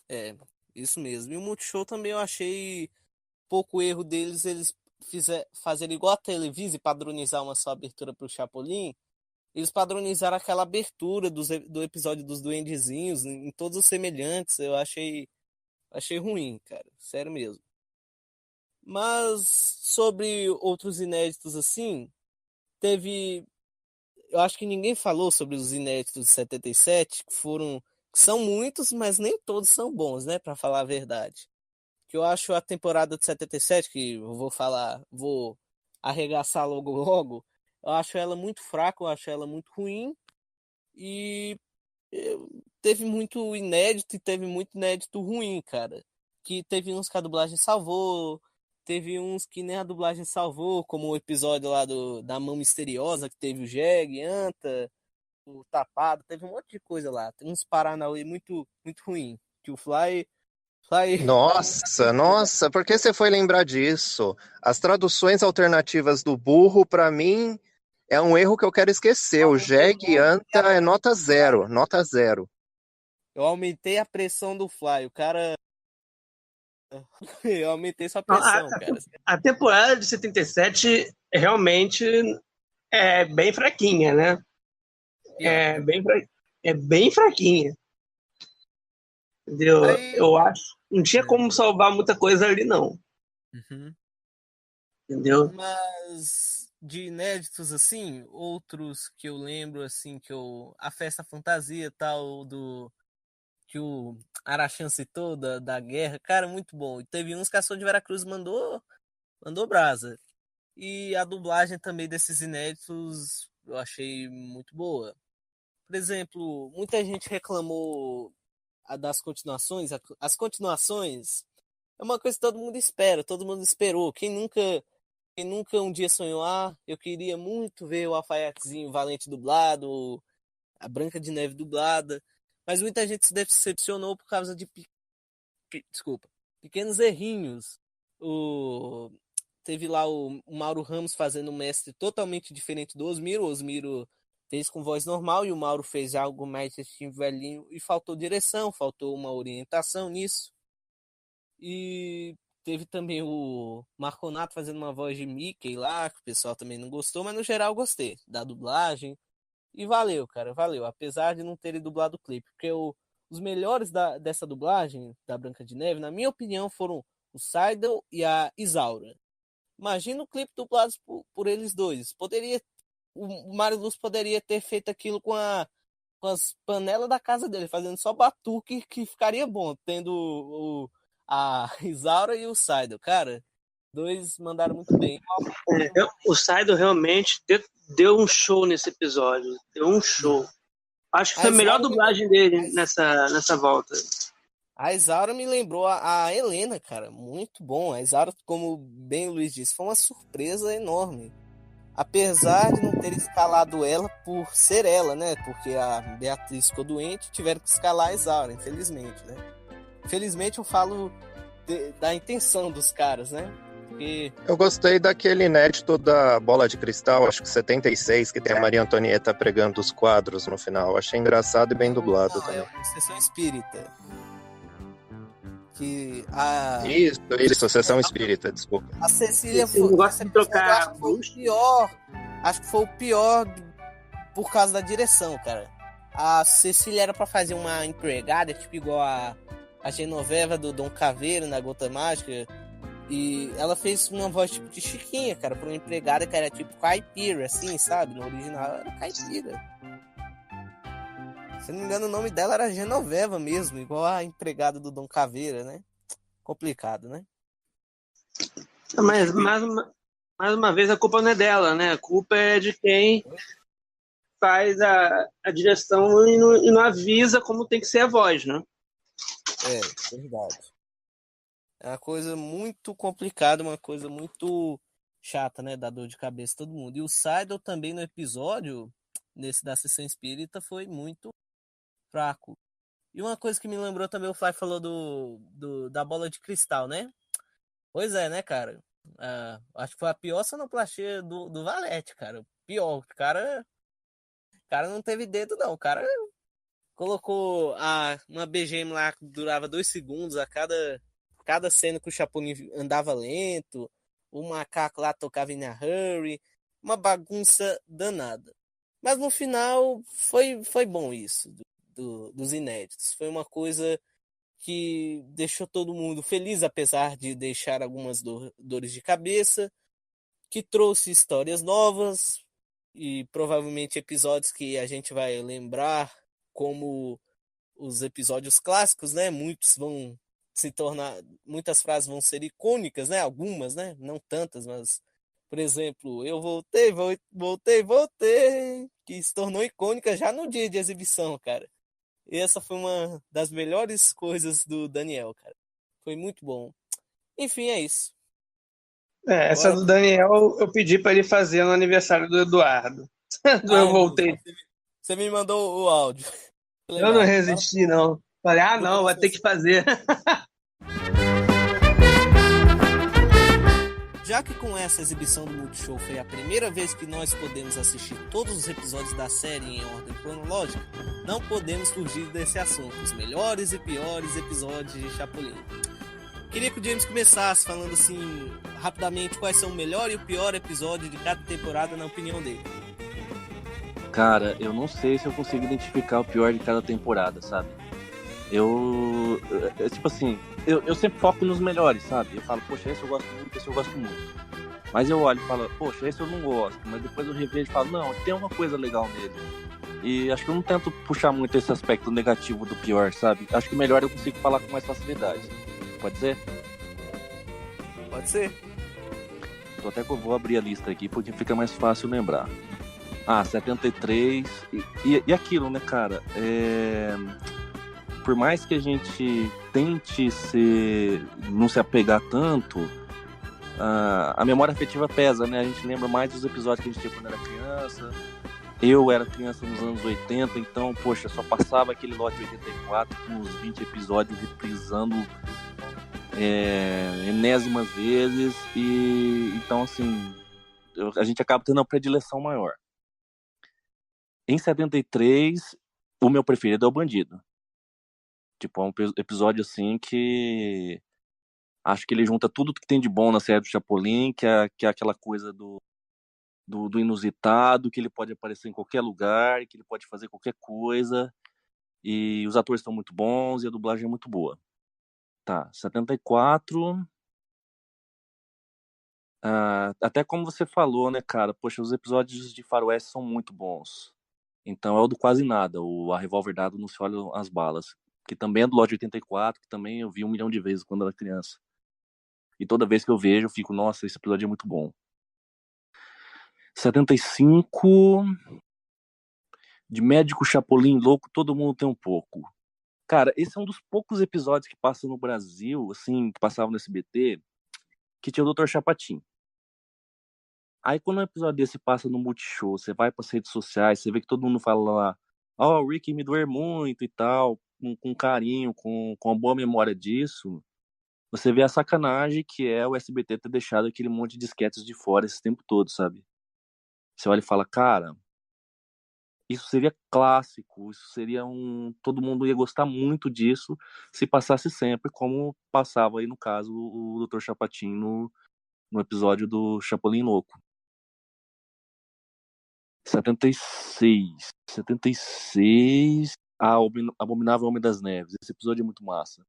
Speaker 1: É, isso mesmo. E o Multishow também eu achei pouco erro deles, eles fazerem igual a Televisa e padronizar uma só abertura pro Chapolin. Eles padronizaram aquela abertura do episódio dos Duendezinhos em todos os semelhantes. Eu achei ruim, cara. Sério mesmo. Mas sobre outros inéditos assim, teve. Eu acho que ninguém falou sobre os inéditos de 77, que são muitos, mas nem todos são bons, né? Pra falar a verdade. Que eu acho a temporada de 77, que eu vou arregaçar logo logo, eu acho ela muito fraca, eu acho ela muito ruim. E teve muito inédito e teve muito inédito ruim, cara. Que teve uns que a dublagem salvou, teve uns que nem a dublagem salvou, como o episódio lá da Mão Misteriosa, que teve o Jeg, Anta, o Tapado, teve um monte de coisa lá. Tem uns Paranauê muito ruim. Que o Fly
Speaker 3: Nossa, por que você foi lembrar disso? As traduções alternativas do burro, pra mim, é um erro que eu quero esquecer. O Jeg Anta é nota zero, nota zero.
Speaker 1: Eu aumentei a pressão do Fly. O cara. Eu aumentei sua
Speaker 4: Não,
Speaker 1: pressão, cara.
Speaker 4: a temporada de 77 realmente é bem fraquinha, né?
Speaker 1: Pior.
Speaker 4: É bem fraquinha, entendeu?
Speaker 1: Aí.
Speaker 4: Eu acho. Não tinha como salvar muita coisa ali, não,
Speaker 1: Uhum.
Speaker 4: entendeu?
Speaker 1: Mas de inéditos assim, outros que eu lembro assim que eu a Festa Fantasia tal do que o Arachan citou da guerra, cara, muito bom. E teve uns que a Som de Veracruz mandou brasa. E a dublagem também desses inéditos eu achei muito boa. Por exemplo, muita gente reclamou das continuações. As continuações é uma coisa que todo mundo espera, todo mundo esperou. Quem nunca um dia sonhou, eu queria muito ver o Alfaiatezinho Valente dublado, a Branca de Neve dublada. Mas muita gente se decepcionou por causa de desculpa, pequenos errinhos. Teve lá o Mauro Ramos fazendo um mestre totalmente diferente do Osmiro. O Osmiro fez com voz normal e o Mauro fez algo mais assim, velhinho, e faltou direção, faltou uma orientação nisso. E teve também o Marconato fazendo uma voz de Mickey lá, que o pessoal também não gostou, mas no geral eu gostei da dublagem. E valeu, cara, valeu. Apesar de não terem dublado o clipe, porque os melhores dessa dublagem da Branca de Neve, na minha opinião, foram o Seidel e a Isaura. Imagina o clipe dublado por eles dois. O Mário Luz poderia ter feito aquilo com as panelas da casa dele, fazendo só batuque, que ficaria bom, tendo a Isaura e o Seidel. Cara, dois mandaram muito bem.
Speaker 4: O Seidel realmente deu um show nesse episódio. Deu um show. Acho que foi a melhor dublagem dele nessa volta.
Speaker 1: A Isaura me lembrou a Helena, cara. Muito bom. A Isaura, como bem o Luiz disse, foi uma surpresa enorme. Apesar de não ter escalado ela por ser ela, né? Porque a Beatriz ficou doente, tiveram que escalar a Isaura, infelizmente, né? Infelizmente eu falo da intenção dos caras, né? Porque...
Speaker 3: Eu gostei daquele inédito da Bola de Cristal, acho que 76, que tem a Maria Antonieta pregando os quadros no final. Achei engraçado e bem dublado também.
Speaker 1: É uma Sessão Espírita.
Speaker 3: Isso, Sessão Espírita, desculpa.
Speaker 1: A Cecília
Speaker 4: gosta de trocar
Speaker 1: foi o pior. Acho que foi o pior por causa da direção, cara. A Cecília era pra fazer uma empregada, tipo igual a Genoveva do Dom Caveiro na Gota Mágica. E ela fez uma voz tipo de Chiquinha, cara, pra uma empregada que era tipo caipira, assim, sabe? No original ela era caipira. Se não me engano, o nome dela era Genoveva mesmo, igual a empregada do Dom Caveira, né? Complicado, né?
Speaker 4: Mas mais uma vez a culpa não é dela, né? A culpa é de quem faz a direção e não avisa como tem que ser a voz, né?
Speaker 1: É, verdade. É uma coisa muito complicada, uma coisa muito chata, né? Dá dor de cabeça a todo mundo. E o Seidel também no episódio, nesse da Sessão Espírita, foi muito fraco. E uma coisa que me lembrou também, o Fly falou da Bola de Cristal, né? Pois é, né, cara? Acho que foi a pior sonoplastia do Valete, cara. Pior, o cara não teve dedo, não. O cara colocou uma BGM lá que durava 2 segundos a cada cena que o Chapolin andava lento, o macaco lá tocava em a Hurry, uma bagunça danada. Mas no final foi bom isso, dos inéditos. Foi uma coisa que deixou todo mundo feliz, apesar de deixar algumas dores de cabeça, que trouxe histórias novas e provavelmente episódios que a gente vai lembrar como os episódios clássicos, né? Muitos vão se tornar, muitas frases vão ser icônicas, né? Algumas, né? Não tantas, mas, por exemplo, eu voltei, que se tornou icônica já no dia de exibição, cara. E essa foi uma das melhores coisas do Daniel, cara. Foi muito bom. Enfim, é isso.
Speaker 4: Essa do Daniel eu pedi para ele fazer no aniversário do Eduardo. Eu voltei.
Speaker 1: Você me mandou o áudio.
Speaker 4: Legal. Eu não resisti, não. Falei, não, vai ter que fazer.
Speaker 1: Já que com essa exibição do Multishow foi a primeira vez que nós podemos assistir todos os episódios da série em ordem cronológica, não podemos fugir desse assunto, os melhores e piores episódios de Chapolin. Queria que o James começasse falando assim, rapidamente, quais são o melhor e o pior episódio de cada temporada na opinião dele.
Speaker 5: Cara, eu não sei se eu consigo identificar o pior de cada temporada, sabe? Tipo assim, eu sempre foco nos melhores, sabe? Eu falo, poxa, esse eu gosto muito, esse eu gosto muito. Mas eu olho e falo, poxa, esse eu não gosto. Mas depois eu revejo e falo, não, tem uma coisa legal nele. E acho que eu não tento puxar muito esse aspecto negativo do pior, sabe? Acho que o melhor eu consigo falar com mais facilidade. Pode ser?
Speaker 1: Pode ser.
Speaker 5: Tô até que eu vou abrir a lista aqui, porque fica mais fácil lembrar. 73. E aquilo, né, cara? Por mais que a gente tente não se apegar tanto, a memória afetiva pesa, né? A gente lembra mais dos episódios que a gente tinha quando era criança. Eu era criança nos anos 80, então, poxa, só passava aquele lote 84 com uns 20 episódios reprisando enésimas vezes. E então, assim, a gente acaba tendo uma predileção maior. Em 73, o meu preferido é o Bandido. Tipo, é um episódio assim que acho que ele junta tudo que tem de bom na série do Chapolin, que é aquela coisa do inusitado, que ele pode aparecer em qualquer lugar, que ele pode fazer qualquer coisa, e os atores estão muito bons e a dublagem é muito boa. Tá, 74. Até como você falou, né, cara? Poxa, os episódios de Faroeste são muito bons. Então é o do Quase Nada, o A Revólver Dado Não Se Olha as Balas, que também é do Lote 84, que também eu vi 1 milhão de vezes quando era criança. E toda vez que eu vejo, eu fico, nossa, esse episódio é muito bom. 75. De Médico Chapolin Louco, todo mundo tem um pouco. Cara, esse é um dos poucos episódios que passa no Brasil, assim, que passava no SBT, que tinha o Dr. Chapatin. Aí quando um episódio desse passa no Multishow, você vai pras redes sociais, você vê que todo mundo fala lá, o Rick me doer muito e tal, com carinho, com uma boa memória disso. Você vê a sacanagem que é o SBT ter deixado aquele monte de esquetes de fora esse tempo todo, sabe? Você olha e fala, cara, isso seria clássico, isso seria todo mundo ia gostar muito disso se passasse sempre, como passava aí no caso o Dr. Chapatin no episódio do Chapolin Louco. 76. Abominável Homem das Neves. Esse episódio é muito massa.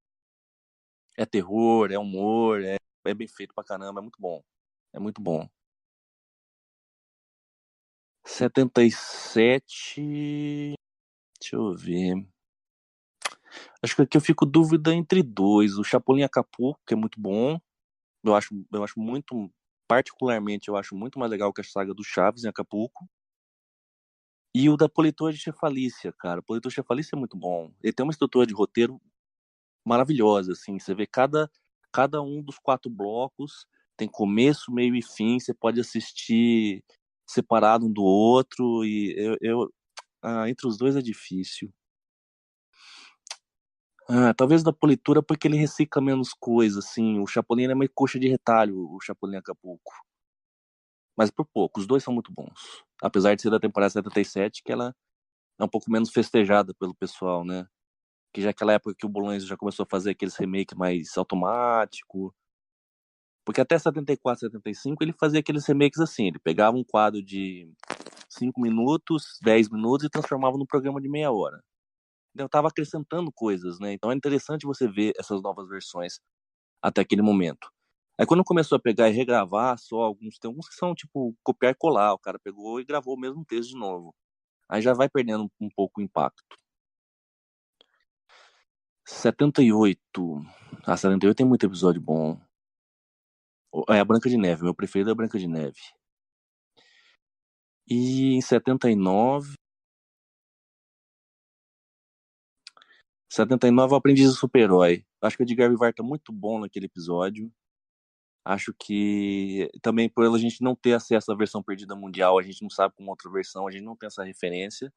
Speaker 5: É terror, é humor, é bem feito pra caramba, é muito bom. É muito bom. 77. Deixa eu ver. Acho que aqui eu fico dúvida entre dois. O Chapolin Acapulco, que é muito bom. Eu acho muito, particularmente, eu acho muito mais legal que a saga do Chaves em Acapulco. E o da Politor de Chefalícia, cara. O Politor de Chefalícia é muito bom. Ele tem uma estrutura de roteiro maravilhosa, assim. Você vê cada um dos 4 blocos, tem começo, meio e fim. Você pode assistir separado um do outro. E entre os dois é difícil. Talvez da Politura porque ele recicla menos coisa, assim. O Chapolin é meio coxa de retalho, o Chapolin Acapulco. Mas por pouco, os dois são muito bons. Apesar de ser da temporada 77, que ela é um pouco menos festejada pelo pessoal, né? Que já é aquela época que o Bulões já começou a fazer aqueles remakes mais automático. Porque até 74, 75 ele fazia aqueles remakes assim, ele pegava um quadro de 5 minutos, 10 minutos e transformava num programa de meia hora. Eu tava acrescentando coisas, né? Então é interessante você ver essas novas versões até aquele momento. Aí quando começou a pegar e regravar só tem alguns que são tipo copiar e colar, o cara pegou e gravou o mesmo texto de novo. Aí já vai perdendo um pouco o impacto. 78. 78 tem muito episódio bom. É a Branca de Neve, meu preferido é a Branca de Neve. E em 79 o Aprendiz do Super-Herói. Acho que o Edgar Vivar tá muito bom naquele episódio. Acho que também por a gente não ter acesso à versão perdida mundial, a gente não sabe como outra versão, a gente não tem essa referência.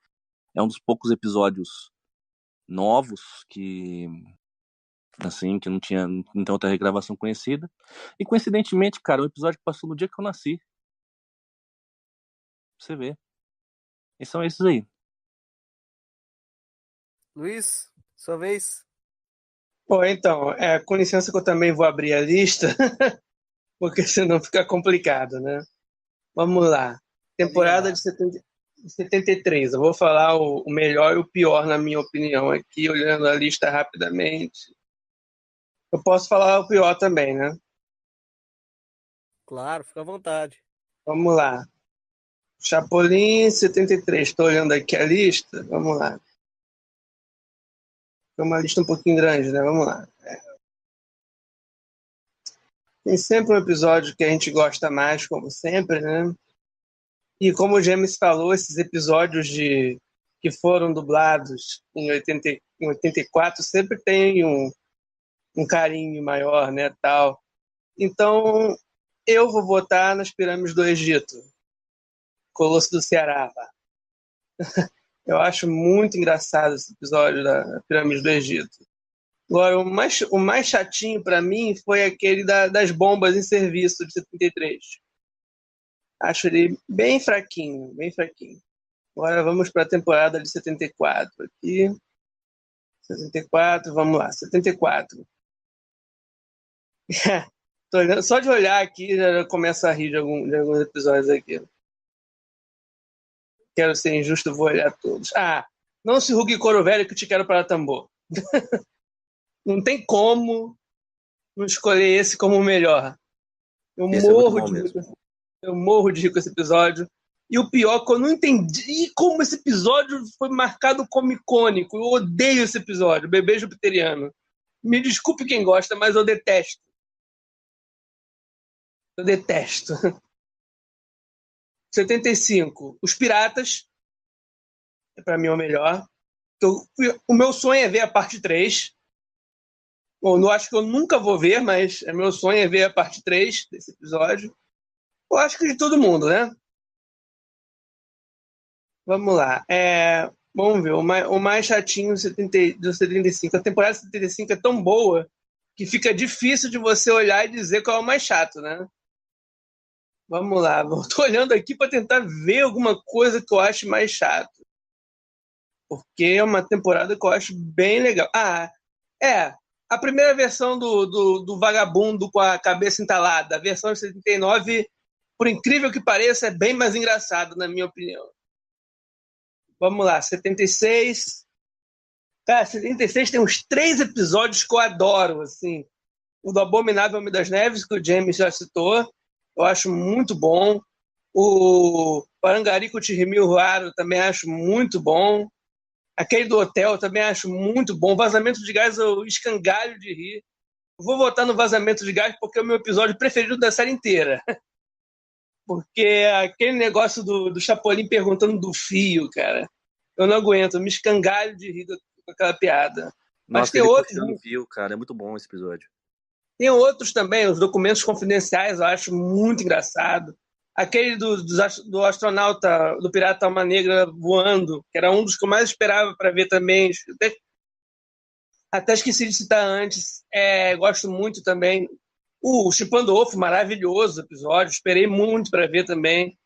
Speaker 5: É um dos poucos episódios novos que assim, que não tem outra regravação conhecida. E coincidentemente, cara, o episódio que passou no dia que eu nasci. Pra você ver. E são esses aí.
Speaker 1: Luiz, sua vez.
Speaker 4: Bom, então, com licença que eu também vou abrir a lista, porque senão fica complicado, né? Vamos lá. Temporada de 73. Eu vou falar o melhor e o pior, na minha opinião, aqui, olhando a lista rapidamente. Eu posso falar o pior também, né?
Speaker 1: Claro, fica à vontade.
Speaker 4: Vamos lá. Chapolin 73. Estou olhando aqui a lista. Vamos lá. É uma lista um pouquinho grande, né? Vamos lá. Tem sempre um episódio que a gente gosta mais, como sempre, né? E como o James falou, esses episódios que foram dublados em 84 sempre tem um carinho maior, né? Tal. Então, eu vou votar nas Pirâmides do Egito. Colosso do Ceará. Eu acho muito engraçado esse episódio da Pirâmide do Egito. Agora, o mais chatinho para mim foi aquele das bombas em serviço de 73. Acho ele bem fraquinho, bem fraquinho. Agora vamos para a temporada de 74 aqui. 74, vamos lá, 74. Tô olhando, só de olhar aqui já começo a rir de alguns episódios aqui. Quero ser injusto, vou olhar todos. Não se rugue couro velho que te quero para tambor. Não tem como não escolher esse como o melhor. Eu morro de rir com esse episódio. E o pior é que eu não entendi como esse episódio foi marcado como icônico. Eu odeio esse episódio, Bebê Jupiteriano. Me desculpe quem gosta, mas eu detesto. Eu detesto. 75. Os Piratas. Pra mim é o melhor. O meu sonho é ver a parte 3. Bom, eu acho que eu nunca vou ver, mas meu sonho é ver a parte 3 desse episódio. Eu acho que de todo mundo, né? Vamos lá. Vamos ver. O mais chatinho do 75. A temporada 75 é tão boa que fica difícil de você olhar e dizer qual é o mais chato, né? Vamos lá. Estou olhando aqui para tentar ver alguma coisa que eu acho mais chato. Porque é uma temporada que eu acho bem legal. A primeira versão do Vagabundo com a cabeça entalada. A versão de 79, por incrível que pareça, é bem mais engraçado, na minha opinião. Vamos lá, 76. Cara, 76 tem uns 3 episódios que eu adoro, assim. O do Abominável Homem das Neves, que o James já citou, eu acho muito bom. O Parangarico Tirimiuaro também acho muito bom. Aquele do hotel também acho muito bom. Vazamento de Gás eu escangalho de rir. Eu vou votar no Vazamento de Gás porque é o meu episódio preferido da série inteira. Porque aquele negócio do Chapolin perguntando do fio, cara, eu não aguento, eu me escangalho de rir com aquela piada.
Speaker 5: Nossa,
Speaker 4: mas tem outros.
Speaker 5: Fio, cara, é muito bom esse episódio.
Speaker 4: Tem outros também, os documentos confidenciais, eu acho muito engraçado. Aquele do astronauta, do Pirata Alma Negra voando, que era um dos que eu mais esperava para ver também. Até esqueci de citar antes. Gosto muito também. O Chipando Ovo, maravilhoso episódio. Esperei muito para ver também.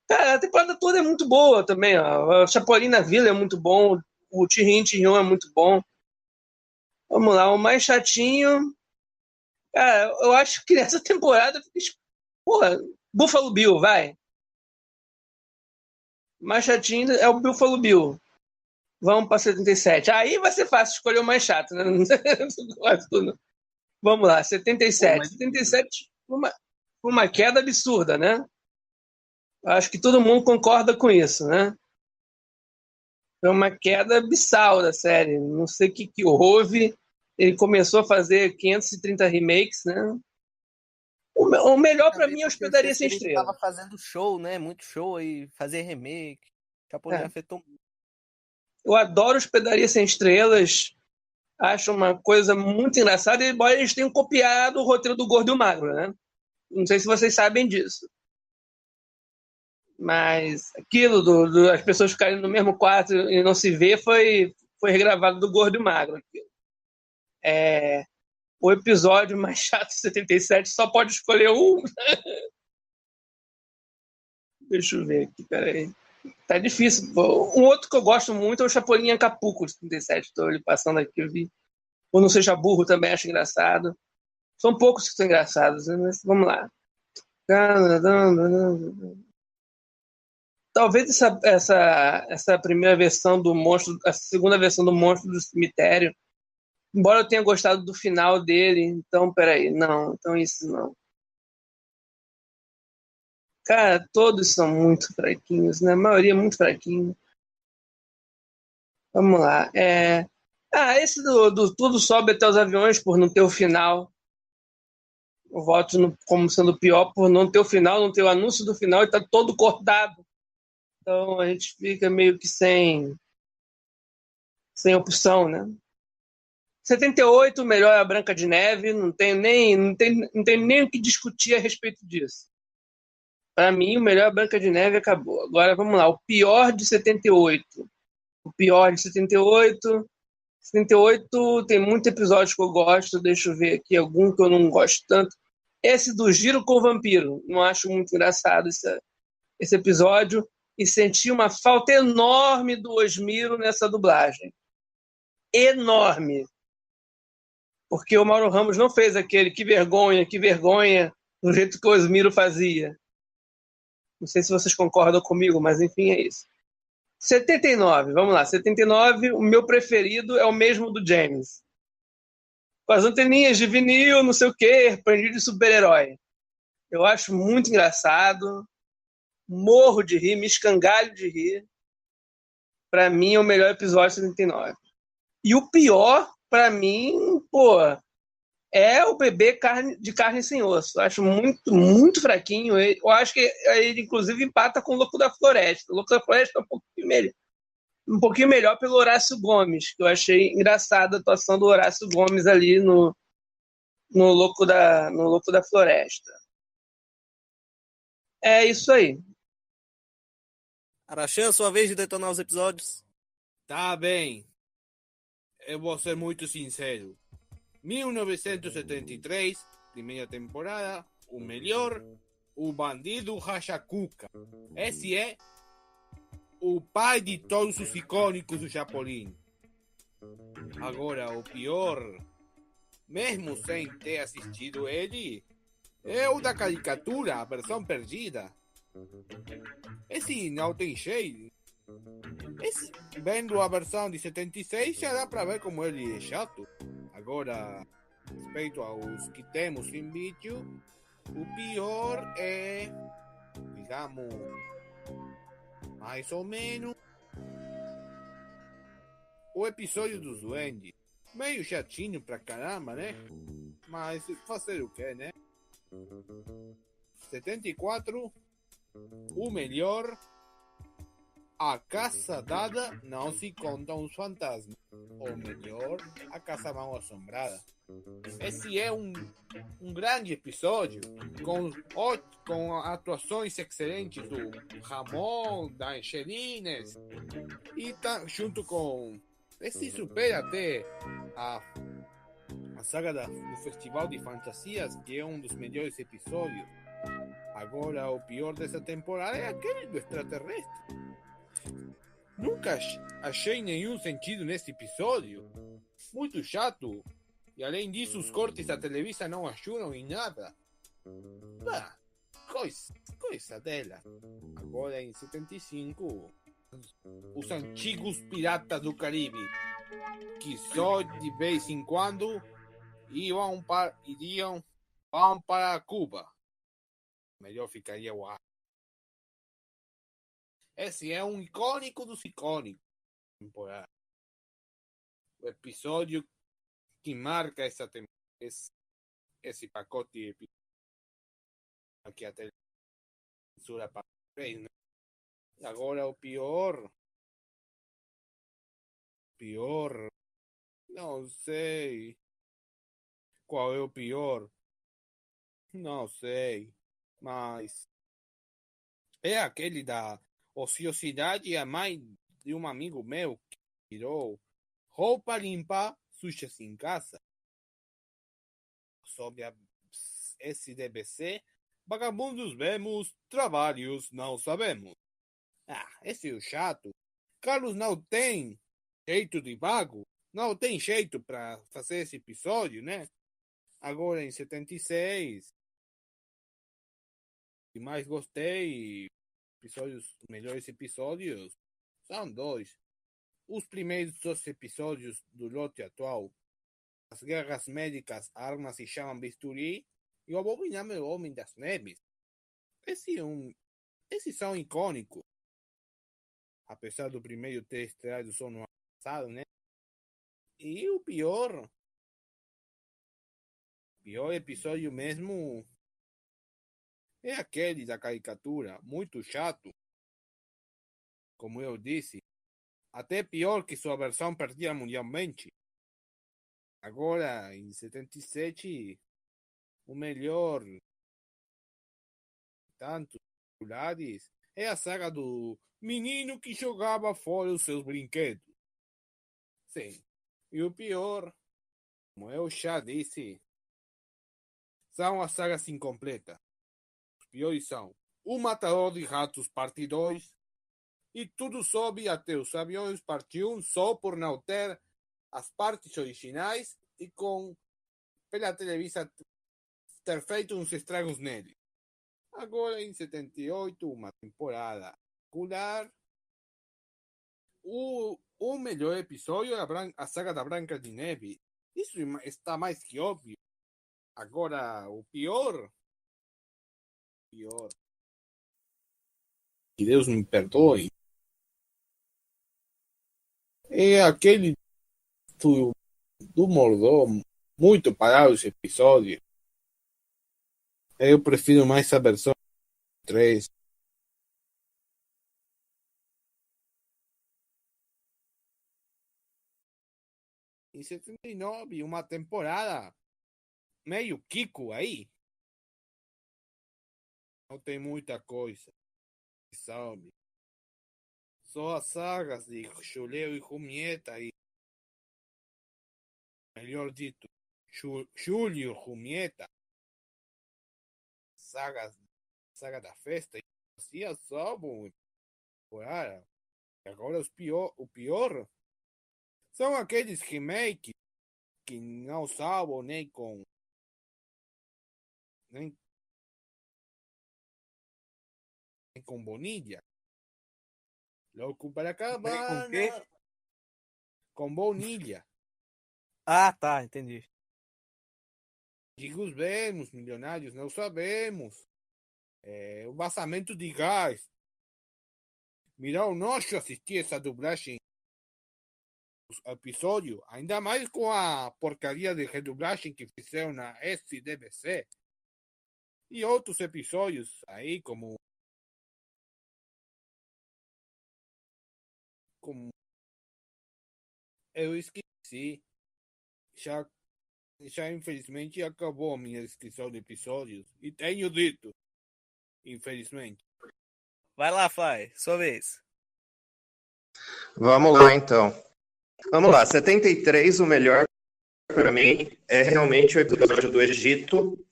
Speaker 4: Cara, a temporada toda é muito boa também. Ó. O Chapolin na Vila é muito bom. O Tirrim Tirrim é muito bom. Vamos lá, o mais chatinho. Cara, eu acho que nessa temporada. Porra, Buffalo Bill, vai. O mais chatinho é o Buffalo Bill. Vamos para 77. Aí vai ser fácil escolher o mais chato, né? Vamos lá, 77. 77, uma queda absurda, né? Acho que todo mundo concorda com isso, né? Foi uma queda abissal da série. Não sei o que houve. Ele começou a fazer 530 remakes, né? O melhor pra mim é Hospedaria Sem Estrela.
Speaker 1: Ele tava fazendo show, né? Muito show e fazer remake. Chapolin afetou muito.
Speaker 4: Eu adoro Hospedaria Sem Estrelas. Acho uma coisa muito engraçada. Embora eles tenham copiado o roteiro do Gordo e o Magro, né? Não sei se vocês sabem disso. Mas aquilo as pessoas ficarem no mesmo quarto e não se ver foi regravado do Gordo e o Magro. Aquilo. O episódio mais chato de 77 só pode escolher um. Deixa eu ver aqui, peraí. Tá difícil. Um outro que eu gosto muito é o Chapolin Acapulco de 77. Estou ali passando aqui, eu vi. O Não Seja Burro também acho engraçado. São poucos que são engraçados, né? Mas vamos lá. Talvez essa primeira versão do monstro, a segunda versão do Monstro do Cemitério, embora eu tenha gostado do final dele, então, peraí, não, então isso não. Cara, todos são muito fraquinhos, né? A maioria é muito fraquinho. Vamos lá. Esse do Tudo Sobe Até os Aviões, por não ter o final. Eu voto como sendo pior por não ter o final, não ter o anúncio do final e tá todo cortado. Então a gente fica meio que sem opção, né? 78, melhor é a Branca de Neve, não tem nem o que discutir a respeito disso. Para mim, o melhor é a Branca de Neve acabou. Agora vamos lá, o pior de 78. O pior de 78. 78 tem muitos episódios que eu gosto, deixa eu ver aqui algum que eu não gosto tanto. Esse do Giro com o Vampiro, não acho muito engraçado esse episódio. e senti uma falta enorme do Osmiro nessa dublagem. Enorme. Porque o Mauro Ramos não fez aquele que vergonha, do jeito que o Osmiro fazia. Não sei se vocês concordam comigo, mas enfim, é isso. 79, vamos lá. 79, o meu preferido é o mesmo do James. Com as anteninhas de vinil, não sei o quê, aprendiz de super-herói. Eu acho muito engraçado. Morro de rir, me escangalho de rir. Pra mim é o melhor episódio de 79. E o pior, pra mim, é o bebê de carne sem osso. Eu acho muito, muito fraquinho. Eu acho que ele, inclusive, empata com o Louco da Floresta. O Louco da Floresta é um pouquinho melhor pelo Horácio Gomes, que eu achei engraçada a atuação do Horácio Gomes ali no Louco da Floresta. É isso aí.
Speaker 1: Arachan, sua vez de detonar os episódios.
Speaker 2: Tá bem. Eu vou ser muito sincero. 1973, primeira temporada, o melhor, o bandido Rachacuca. Esse é o pai de todos os icônicos do Chapolin. Agora, o pior, mesmo sem ter assistido ele, é o da caricatura, a versão perdida. Esse não tem jeito. Vendo a versão de 76, já dá pra ver como ele é chato. Agora, respeito aos que temos em vídeo, o pior é, digamos, mais ou menos, o episódio dos duendes. Meio chatinho pra caramba, né? Mas fazer o que, né? 74, o melhor, a casa dada não se contam os fantasmas. Ou melhor, a casa mal assombrada. Esse é um grande episódio com atuações excelentes do Ramon, da Angelines, e tá junto com esse supera até a saga do Festival de Fantasias, que é um dos melhores episódios. Agora, o pior dessa temporada é aquele do extraterrestre. Nunca achei nenhum sentido nesse episódio. Muito chato. E além disso, os cortes da Televisa não ajudam em nada. Coisa dela. Agora, em 75, os antigos piratas do Caribe, que só de vez em quando vão para Cuba. Melhor ficaria o ar. Esse é um icônico dos icônicos. Temporada. O episódio que marca essa temporada. Esse pacote de episódios. Aqui até censura para 3, né? Agora o pior. Não sei. Qual é o pior? Não sei. Mas é aquele da ociosidade, a mãe de um amigo meu que tirou roupa limpa, sujas em casa. Sobre a SDBC, vagabundos vemos, trabalhos não sabemos. Esse é o chato. Carlos não tem jeito de vago, não tem jeito para fazer esse episódio, né? Agora em 76, que mais gostei, melhores episódios, são 2. Os primeiros 2 episódios do lote atual, as guerras médicas, armas e chamam bisturi, e o abominável Homem das Neves. Esses são icônicos. Apesar do primeiro ter estreado só no ano passado, né? E o pior episódio mesmo é aquele da caricatura, muito chato. Como eu disse, até pior que sua versão perdida mundialmente. Agora, em 77, o melhor, tanto populares, é a saga do menino que jogava fora os seus brinquedos. Sim. E o pior, como eu já disse, são as sagas incompletas. Os piores são O Matador de Ratos, parte 2, E tudo sobe até os aviões parte 1 só por não ter as partes originais e com pela Televisa ter feito uns estragos nele. Agora, em 78, uma temporada regular. O melhor episódio é a saga da Branca de Neve. Isso está mais que óbvio. Agora, o pior. Que Deus me perdoe. É aquele do Mordomo. Muito parado esse episódio. Eu prefiro mais a versão 3. Em 79, uma temporada meio Kiko aí. Não tem muita coisa, sabe? Só as sagas de Julião e Julieta e, melhor dito, Júlio e Julieta. Saga da festa. E assim só bom temporada. E agora o pior são aqueles remakes que não salvam nem com Bonilha. Louco para acabar.
Speaker 1: Com quê?
Speaker 2: Com Bonilha.
Speaker 1: Ah, tá, entendi.
Speaker 2: Ricos vemos, milionários não sabemos. O vazamento de gás. Me dá um nojo assistir essa dublagem episódio, ainda mais com a porcaria de redublagem que fizeram na SDBC. E outros episódios aí, como eu esqueci. Já infelizmente acabou a minha descrição de episódios. E tenho dito, infelizmente.
Speaker 1: Vai lá, Fly, sua vez.
Speaker 3: Vamos lá, então. Vamos lá, 73, o melhor para mim é realmente o episódio do Egito.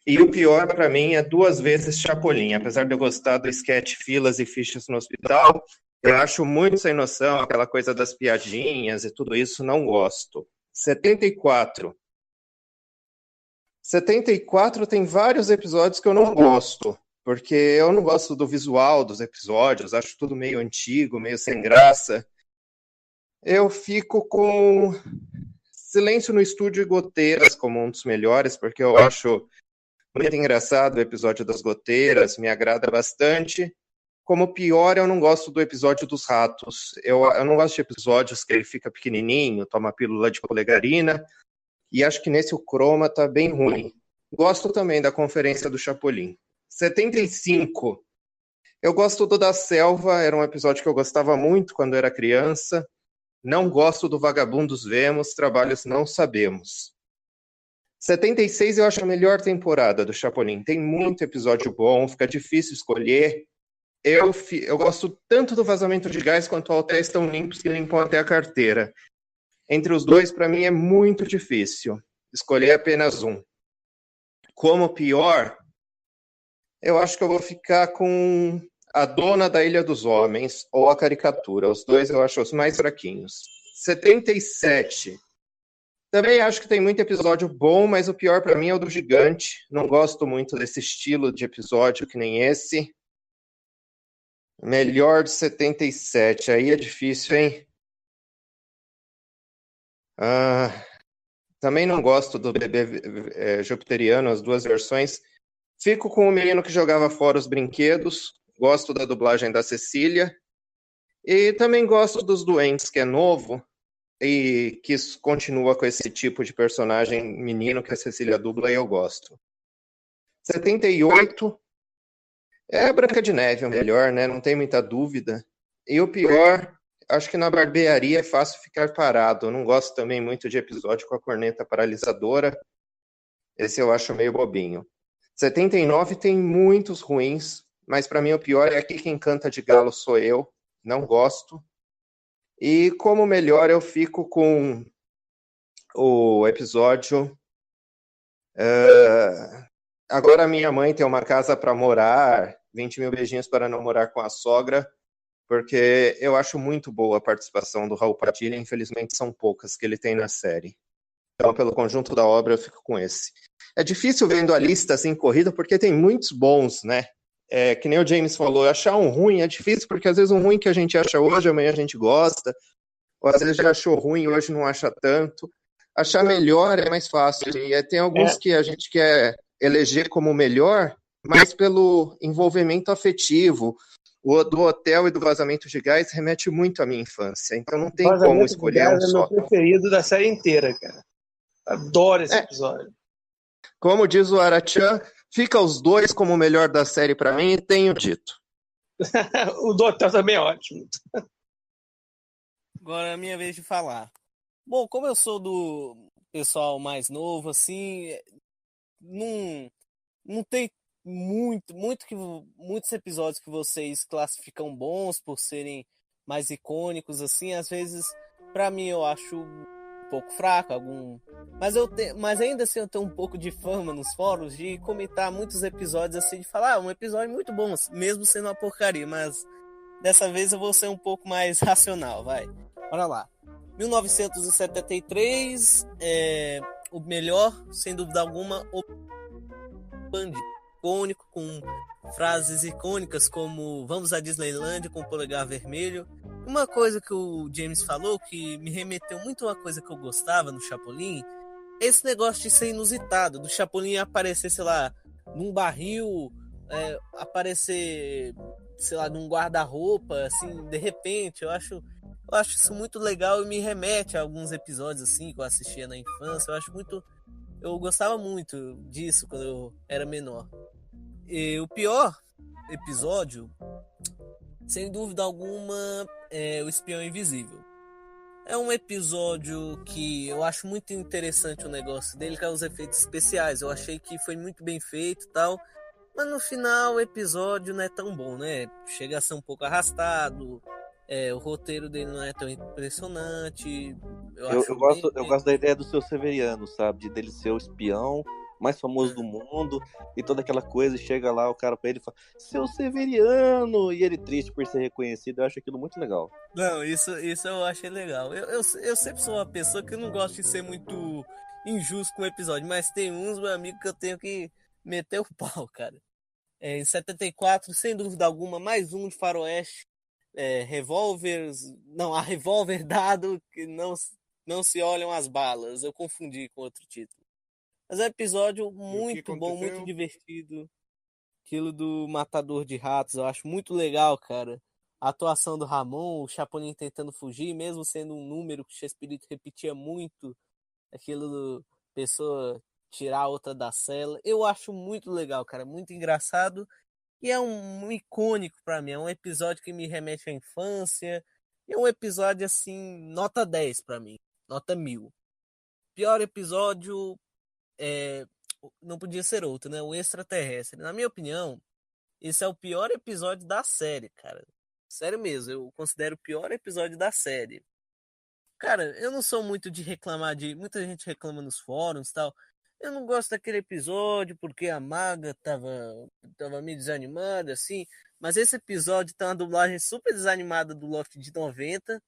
Speaker 3: E o pior para mim é 2 vezes Chapolin. Apesar de eu gostar do sketch Filas e Fichas no Hospital, eu acho muito sem noção, aquela coisa das piadinhas e tudo isso, não gosto. 74 tem vários episódios que eu não gosto, porque eu não gosto do visual dos episódios, acho tudo meio antigo, meio sem graça. Eu fico com Silêncio no Estúdio e Goteiras como um dos melhores, porque eu acho muito engraçado o episódio das goteiras, me agrada bastante. Como pior, eu não gosto do episódio dos ratos. Eu não gosto de episódios que ele fica pequenininho, toma pílula de polegarina, e acho que nesse o croma tá bem ruim. Gosto também da Conferência do Chapolin. 75. Eu gosto do Da Selva, era um episódio que eu gostava muito quando era criança. Não gosto do Vagabundos Vemos, Trabalhos Não Sabemos. 76 eu acho a melhor temporada do Chapolin. Tem muito episódio bom, fica difícil escolher. Eu gosto tanto do Vazamento de Gás quanto ao Hotéis Tão Limpos que Limpam Até a Carteira. Entre os dois, para mim, é muito difícil escolher apenas um. Como pior, eu acho que eu vou ficar com A Dona da Ilha dos Homens ou A Caricatura. Os dois eu acho os mais fraquinhos. 77. Também acho que tem muito episódio bom, mas o pior para mim é o do Gigante. Não gosto muito desse estilo de episódio que nem esse. Melhor de 77. Aí é difícil, hein? Também não gosto do Bebê Jupiteriano, as duas versões. Fico com o Menino que Jogava Fora os Brinquedos. Gosto da dublagem da Cecília. E também gosto dos Doentes, que é novo. E que continua com esse tipo de personagem menino que a Cecília dubla e eu gosto. 78 é a Branca de Neve, o melhor, né? Não tem muita dúvida. E o pior, acho que na barbearia é fácil ficar parado. Eu não gosto também muito de episódio com a corneta paralisadora. Esse eu acho meio bobinho. 79 tem muitos ruins, mas para mim o pior é Aqui Quem Canta de Galo Sou Eu. Não gosto. E como melhor, eu fico com o episódio Agora Minha Mãe Tem Uma Casa para Morar, 20 mil beijinhos para não morar com a sogra, porque eu acho muito boa a participação do Raul Padilha, infelizmente são poucas que ele tem na série. Então, pelo conjunto da obra, eu fico com esse. É difícil vendo a lista assim corrida, porque tem muitos bons, né? Que nem o James falou, achar um ruim é difícil, porque às vezes um ruim que a gente acha hoje, amanhã a gente gosta, ou às vezes já achou ruim, hoje não acha tanto. Achar melhor é mais fácil. E tem alguns que a gente quer eleger como melhor, mas pelo envolvimento afetivo. O do Hotel e do Vazamento de Gás remete muito à minha infância, então não tem como escolher um
Speaker 4: é
Speaker 3: só.
Speaker 4: meu preferido da série inteira, cara. Adoro esse episódio.
Speaker 3: Como diz o Arachan, fica os dois como o melhor da série pra mim e tenho dito.
Speaker 4: O do Hotel também é ótimo.
Speaker 1: Agora é a minha vez de falar. Bom, como eu sou do pessoal mais novo, assim, não tem muitos episódios que vocês classificam bons por serem mais icônicos, assim, às vezes, pra mim, eu acho um pouco fraco, mas ainda assim eu tenho um pouco de fama nos fóruns de comentar muitos episódios assim, de falar, um episódio muito bom, mesmo sendo uma porcaria, mas dessa vez eu vou ser um pouco mais racional, vai. Bora lá. 1973, o melhor, sem dúvida alguma, o Band, icônico, com frases icônicas como vamos à Disneyland com o polegar vermelho. Uma coisa que o James falou que me remeteu muito a uma coisa que eu gostava no Chapolin, esse negócio de ser inusitado, do Chapolin aparecer, sei lá, num barril, aparecer, sei lá, num guarda-roupa, assim, de repente. Eu acho isso muito legal e me remete a alguns episódios assim que eu assistia na infância. Eu gostava muito disso quando eu era menor. E o pior episódio, sem dúvida alguma, é O Espião Invisível. É um episódio que eu acho muito interessante o negócio dele, que é os efeitos especiais. Eu achei que foi muito bem feito e tal, mas no final o episódio não é tão bom, né? Chega a ser um pouco arrastado, o roteiro dele não é tão impressionante.
Speaker 5: Eu gosto da ideia do Seu Severiano, sabe? Dele ser o espião mais famoso do mundo e toda aquela coisa. E chega lá o cara pra ele e fala, Seu Severiano! E ele triste por ser reconhecido. Eu acho aquilo muito legal.
Speaker 1: Não, isso eu achei legal. Eu sempre sou uma pessoa que não gosta de ser muito injusto com o episódio, mas tem uns, meu amigo, que eu tenho que meter o pau, cara. Em 74, sem dúvida alguma, mais um de Faroeste. A revólver dado que não se olham as balas. Eu confundi com outro título. Mas é um episódio muito bom, muito divertido. Aquilo do Matador de Ratos, eu acho muito legal, cara. A atuação do Ramon, o Chapolin tentando fugir, mesmo sendo um número que o Chespirito repetia muito, aquilo do pessoa tirar a outra da cela. Eu acho muito legal, cara, muito engraçado. E é um icônico pra mim, é um episódio que me remete à infância. É um episódio, assim, nota 10 pra mim, nota 1000. Pior episódio, não podia ser outro, né? O Extraterrestre. Na minha opinião, esse é o pior episódio da série, cara. Sério mesmo, eu considero o pior episódio da série. Cara, eu não sou muito de reclamar de... Muita gente reclama nos fóruns e tal. Eu não gosto daquele episódio porque a Maga tava meio desanimada, assim. Mas esse episódio tem uma dublagem super desanimada do Loft de 90.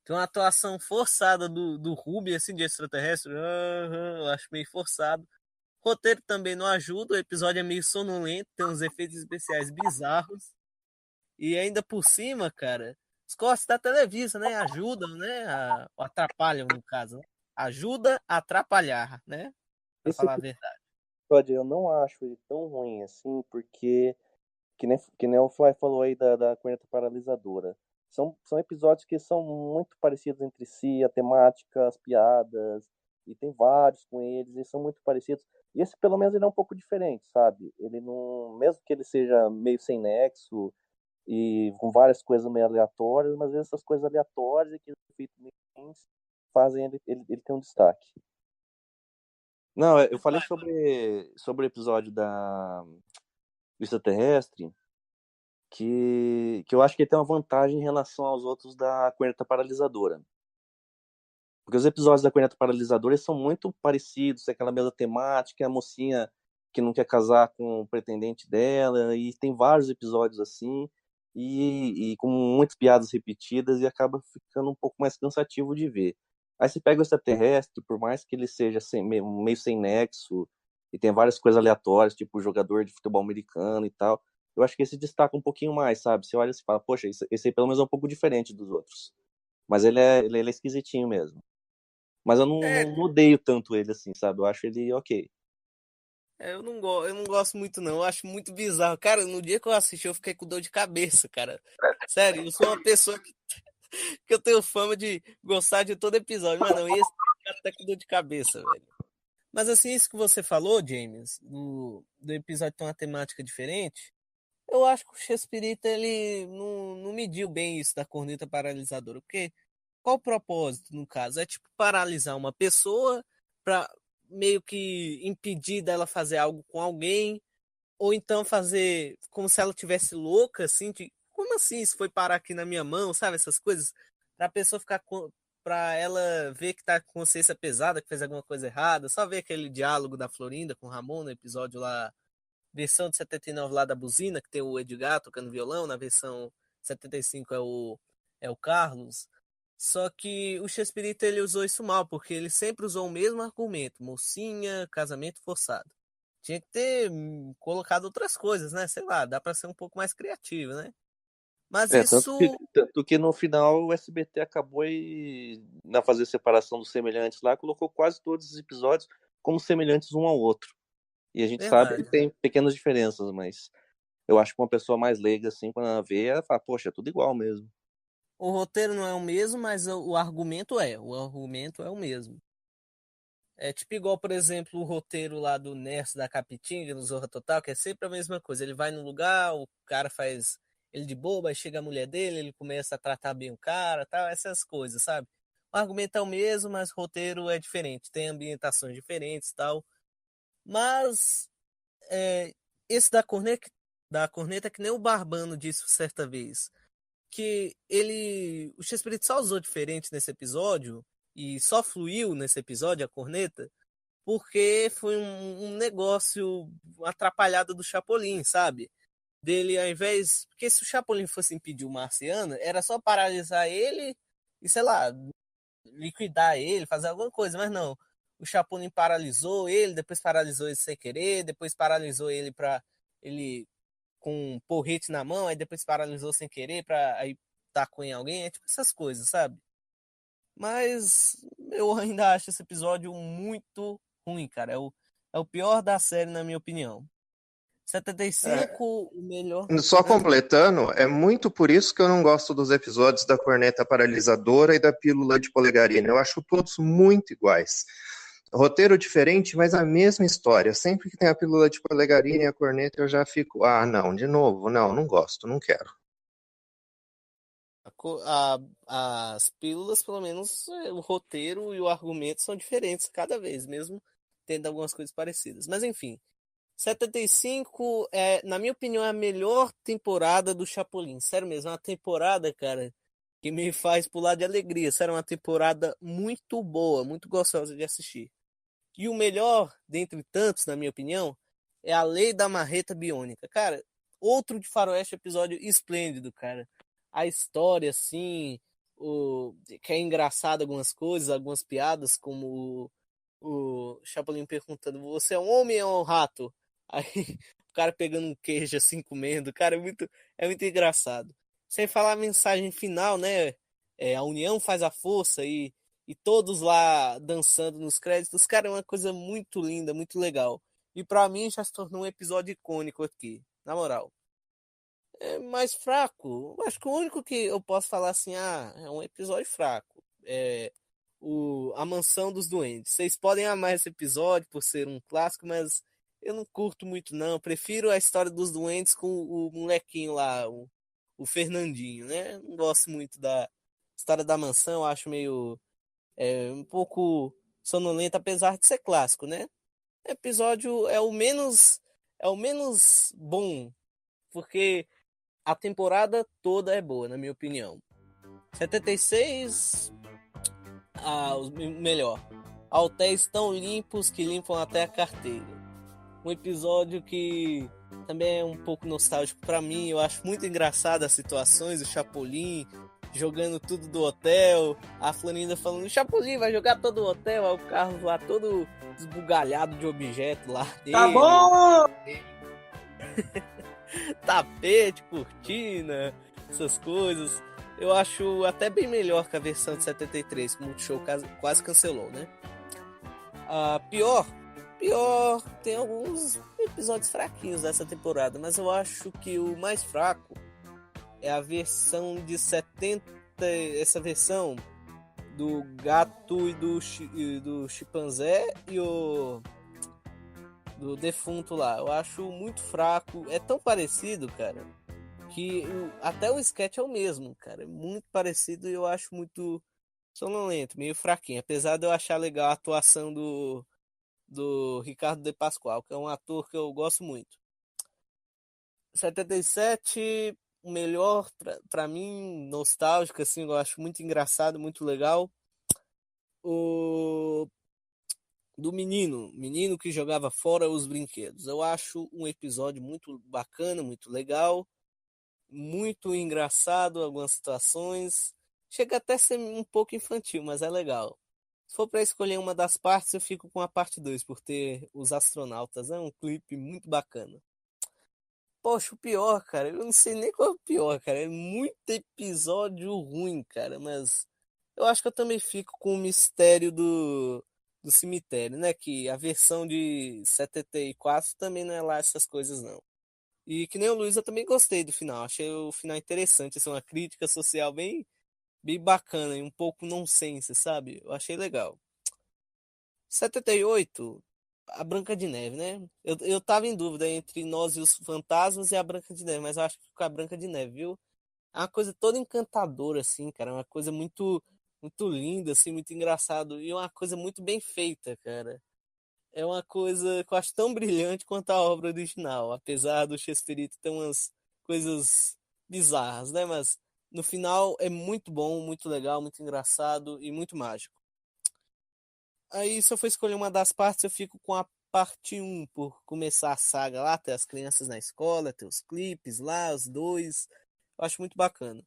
Speaker 1: Tem uma atuação forçada do Ruby, assim, de extraterrestre. Eu acho meio forçado. O roteiro também não ajuda. O episódio é meio sonolento. Tem uns efeitos especiais bizarros. E ainda por cima, cara, os cortes da Televisa, né? Ajudam, né? Atrapalham, no caso. Né? Ajuda a atrapalhar, né? Pra
Speaker 5: Esse
Speaker 1: falar a verdade.
Speaker 5: episódio eu não acho ele tão ruim assim, porque, que nem o Fly falou aí da corneta paralisadora. São episódios que são muito parecidos entre si, a temática, as piadas, e tem vários com eles, e são muito parecidos. E esse, pelo menos, ele é um pouco diferente, sabe? Ele não. Mesmo que ele seja meio sem nexo e com várias coisas meio aleatórias, mas essas coisas aleatórias e que efeitos meio ruins fazem ele ter um destaque. Não, eu falei sobre o episódio do extraterrestre, que eu acho que ele tem uma vantagem em relação aos outros da corneta paralisadora. Porque os episódios da corneta paralisadora são muito parecidos, é aquela mesma temática, a mocinha que não quer casar com o pretendente dela, e tem vários episódios assim. e com muitas piadas repetidas e acaba ficando um pouco mais cansativo de ver. Aí você pega o Extraterrestre, por mais que ele seja meio sem nexo e tem várias coisas aleatórias, tipo jogador de futebol americano e tal, eu acho que esse destaca um pouquinho mais, sabe? Você olha e fala, poxa, esse aí pelo menos é um pouco diferente dos outros. Mas ele é esquisitinho mesmo. Mas eu não odeio tanto ele assim, sabe? Eu acho ele ok.
Speaker 1: Eu não gosto muito, não. Eu acho muito bizarro. Cara, no dia que eu assisti, eu fiquei com dor de cabeça, cara. Sério, eu sou uma pessoa que eu tenho fama de gostar de todo episódio, mas não, esse fica até com dor de cabeça, velho. Mas assim, isso que você falou, James, do episódio ter uma temática diferente, eu acho que o Chespirito, ele não mediu bem isso da corneta paralisadora, porque qual o propósito, no caso? É tipo paralisar uma pessoa pra meio que impedir dela fazer algo com alguém, ou então fazer como se ela tivesse louca, assim, de como assim isso foi parar aqui na minha mão, sabe? Essas coisas, pra pessoa ficar pra ela ver que tá com consciência pesada, que fez alguma coisa errada, só ver aquele diálogo da Florinda com o Ramon no episódio lá, versão de 79 lá da buzina, que tem o Edgar tocando violão, na versão 75 é o Carlos. Só que o Chespirito ele usou isso mal, porque ele sempre usou o mesmo argumento, mocinha, casamento forçado. Tinha que ter colocado outras coisas, né? Sei lá, dá pra ser um pouco mais criativo, né? Mas isso
Speaker 5: Tanto que no final o SBT acabou e, na fazer separação dos semelhantes lá, colocou quase todos os episódios como semelhantes um ao outro. E a gente sabe que
Speaker 1: verdade.
Speaker 5: tem pequenas diferenças, mas eu acho que uma pessoa mais leiga, assim, quando ela vê, ela fala, poxa, é tudo igual mesmo.
Speaker 1: O roteiro não é o mesmo, mas o argumento é. O argumento é o mesmo. É tipo igual, por exemplo, o roteiro lá do Nerso da Capitinga, no Zorra Total, que é sempre a mesma coisa. Ele vai no lugar, o cara faz ele de boba, aí chega a mulher dele, ele começa a tratar bem o cara, tal, essas coisas, sabe? O argumento é o mesmo, mas o roteiro é diferente, tem ambientações diferentes, tal. Mas é, esse da corneta, que nem o Barbano disse certa vez, que o Chespirito só usou diferente nesse episódio e só fluiu nesse episódio a corneta porque foi um negócio atrapalhado do Chapolin, sabe? Dele, ao invés. Porque se o Chapolin fosse impedir o Marciano, era só paralisar ele e, sei lá, liquidar ele, fazer alguma coisa, mas não. O Chapolin paralisou ele, depois paralisou ele sem querer, depois paralisou ele pra ele com um porrete na mão, aí depois paralisou sem querer pra aí tacou em alguém, é tipo essas coisas, sabe? Mas eu ainda acho esse episódio muito ruim, cara. É o pior da série, na minha opinião.
Speaker 3: É,
Speaker 1: 75, o melhor.
Speaker 3: só
Speaker 1: Hã?
Speaker 3: completando, é muito por isso que eu não gosto dos episódios da corneta paralisadora e da pílula de polegarina. Eu acho todos muito iguais. Roteiro diferente, mas a mesma história. Sempre que tem a pílula de polegarina e a corneta, eu já fico, ah, não, de novo, não, não gosto, não quero.
Speaker 1: As pílulas, pelo menos, o roteiro e o argumento são diferentes cada vez, mesmo tendo algumas coisas parecidas. Mas enfim, 75 na minha opinião, é a melhor temporada do Chapolin. Sério mesmo, é uma temporada, cara, que me faz pular de alegria. Sério, é uma temporada muito boa, muito gostosa de assistir. E o melhor, dentre tantos, na minha opinião, é a Lei da Marreta Biônica. Cara, outro de Faroeste episódio esplêndido, cara. A história, assim, que é engraçado algumas coisas, algumas piadas, como o Chapolin perguntando, você é um homem ou um rato? Aí o cara pegando um queijo assim, comendo. Cara, é muito engraçado. Sem falar a mensagem final, né? A união faz a força e todos lá dançando nos créditos. Cara, é uma coisa muito linda, muito legal. E pra mim já se tornou um episódio icônico aqui, na moral. É mais fraco. Eu acho que o único que eu posso falar assim, é um episódio fraco. É a Mansão dos Duendes. Vocês podem amar esse episódio por ser um clássico, mas eu não curto muito não. Eu prefiro a história dos duendes com o molequinho lá, o Fernandinho, né? Não gosto muito da história da mansão, eu acho meio um pouco sonolenta, apesar de ser clássico, né? O episódio é o menos bom, porque a temporada toda é boa, na minha opinião. 76, o melhor. Hotéis tão limpos que limpam até a carteira. Um episódio que também é um pouco nostálgico pra mim. Eu acho muito engraçado as situações, o Chapolin jogando tudo do hotel, a Florinda falando, o Chapolin vai jogar todo o hotel, aí o Carlos lá todo esbugalhado de objeto lá dele.
Speaker 4: Tá bom!
Speaker 1: Tapete, cortina, essas coisas. Eu acho até bem melhor que a versão de 73, que o Multishow quase cancelou, né? Pior, tem alguns episódios fraquinhos dessa temporada, mas eu acho que o mais fraco é a versão de 70, essa versão do gato e do chimpanzé e do defunto lá. Eu acho muito fraco, é tão parecido, cara, que até o sketch é o mesmo, cara, é muito parecido e eu acho muito sonolento, meio fraquinho, apesar de eu achar legal a atuação do Ricardo De Pascoal, que é um ator que eu gosto muito. 77, o melhor pra mim, nostálgico, assim, eu acho muito engraçado, muito legal. O do menino que jogava fora os brinquedos. Eu acho um episódio muito bacana, muito legal, muito engraçado, algumas situações. Chega até a ser um pouco infantil, mas é legal. Se for para escolher uma das partes, eu fico com a parte 2, por ter os astronautas. É um clipe muito bacana. Poxa, o pior, cara, eu não sei nem qual é o pior, cara. É muito episódio ruim, cara, mas eu acho que eu também fico com o mistério do cemitério, né? Que a versão de 74 também não é lá essas coisas, não. E que nem o Luiz, eu também gostei do final. Achei o final interessante, assim, uma crítica social bem bacana e um pouco nonsense, sabe? Eu achei legal. 78, a Branca de Neve, né? Eu tava em dúvida entre Nós e os Fantasmas e a Branca de Neve, mas eu acho que com a Branca de Neve, viu? É uma coisa toda encantadora, assim, cara. Uma coisa muito, muito linda, assim, muito engraçado. E uma coisa muito bem feita, cara. É uma coisa que eu acho tão brilhante quanto a obra original. Apesar do Chespirito ter umas coisas bizarras, né? Mas no final é muito bom, muito legal, muito engraçado e muito mágico. Aí, se eu for escolher uma das partes, eu fico com a parte 1, por começar a saga lá, ter as crianças na escola, ter os clipes lá, os dois. Eu acho muito bacana.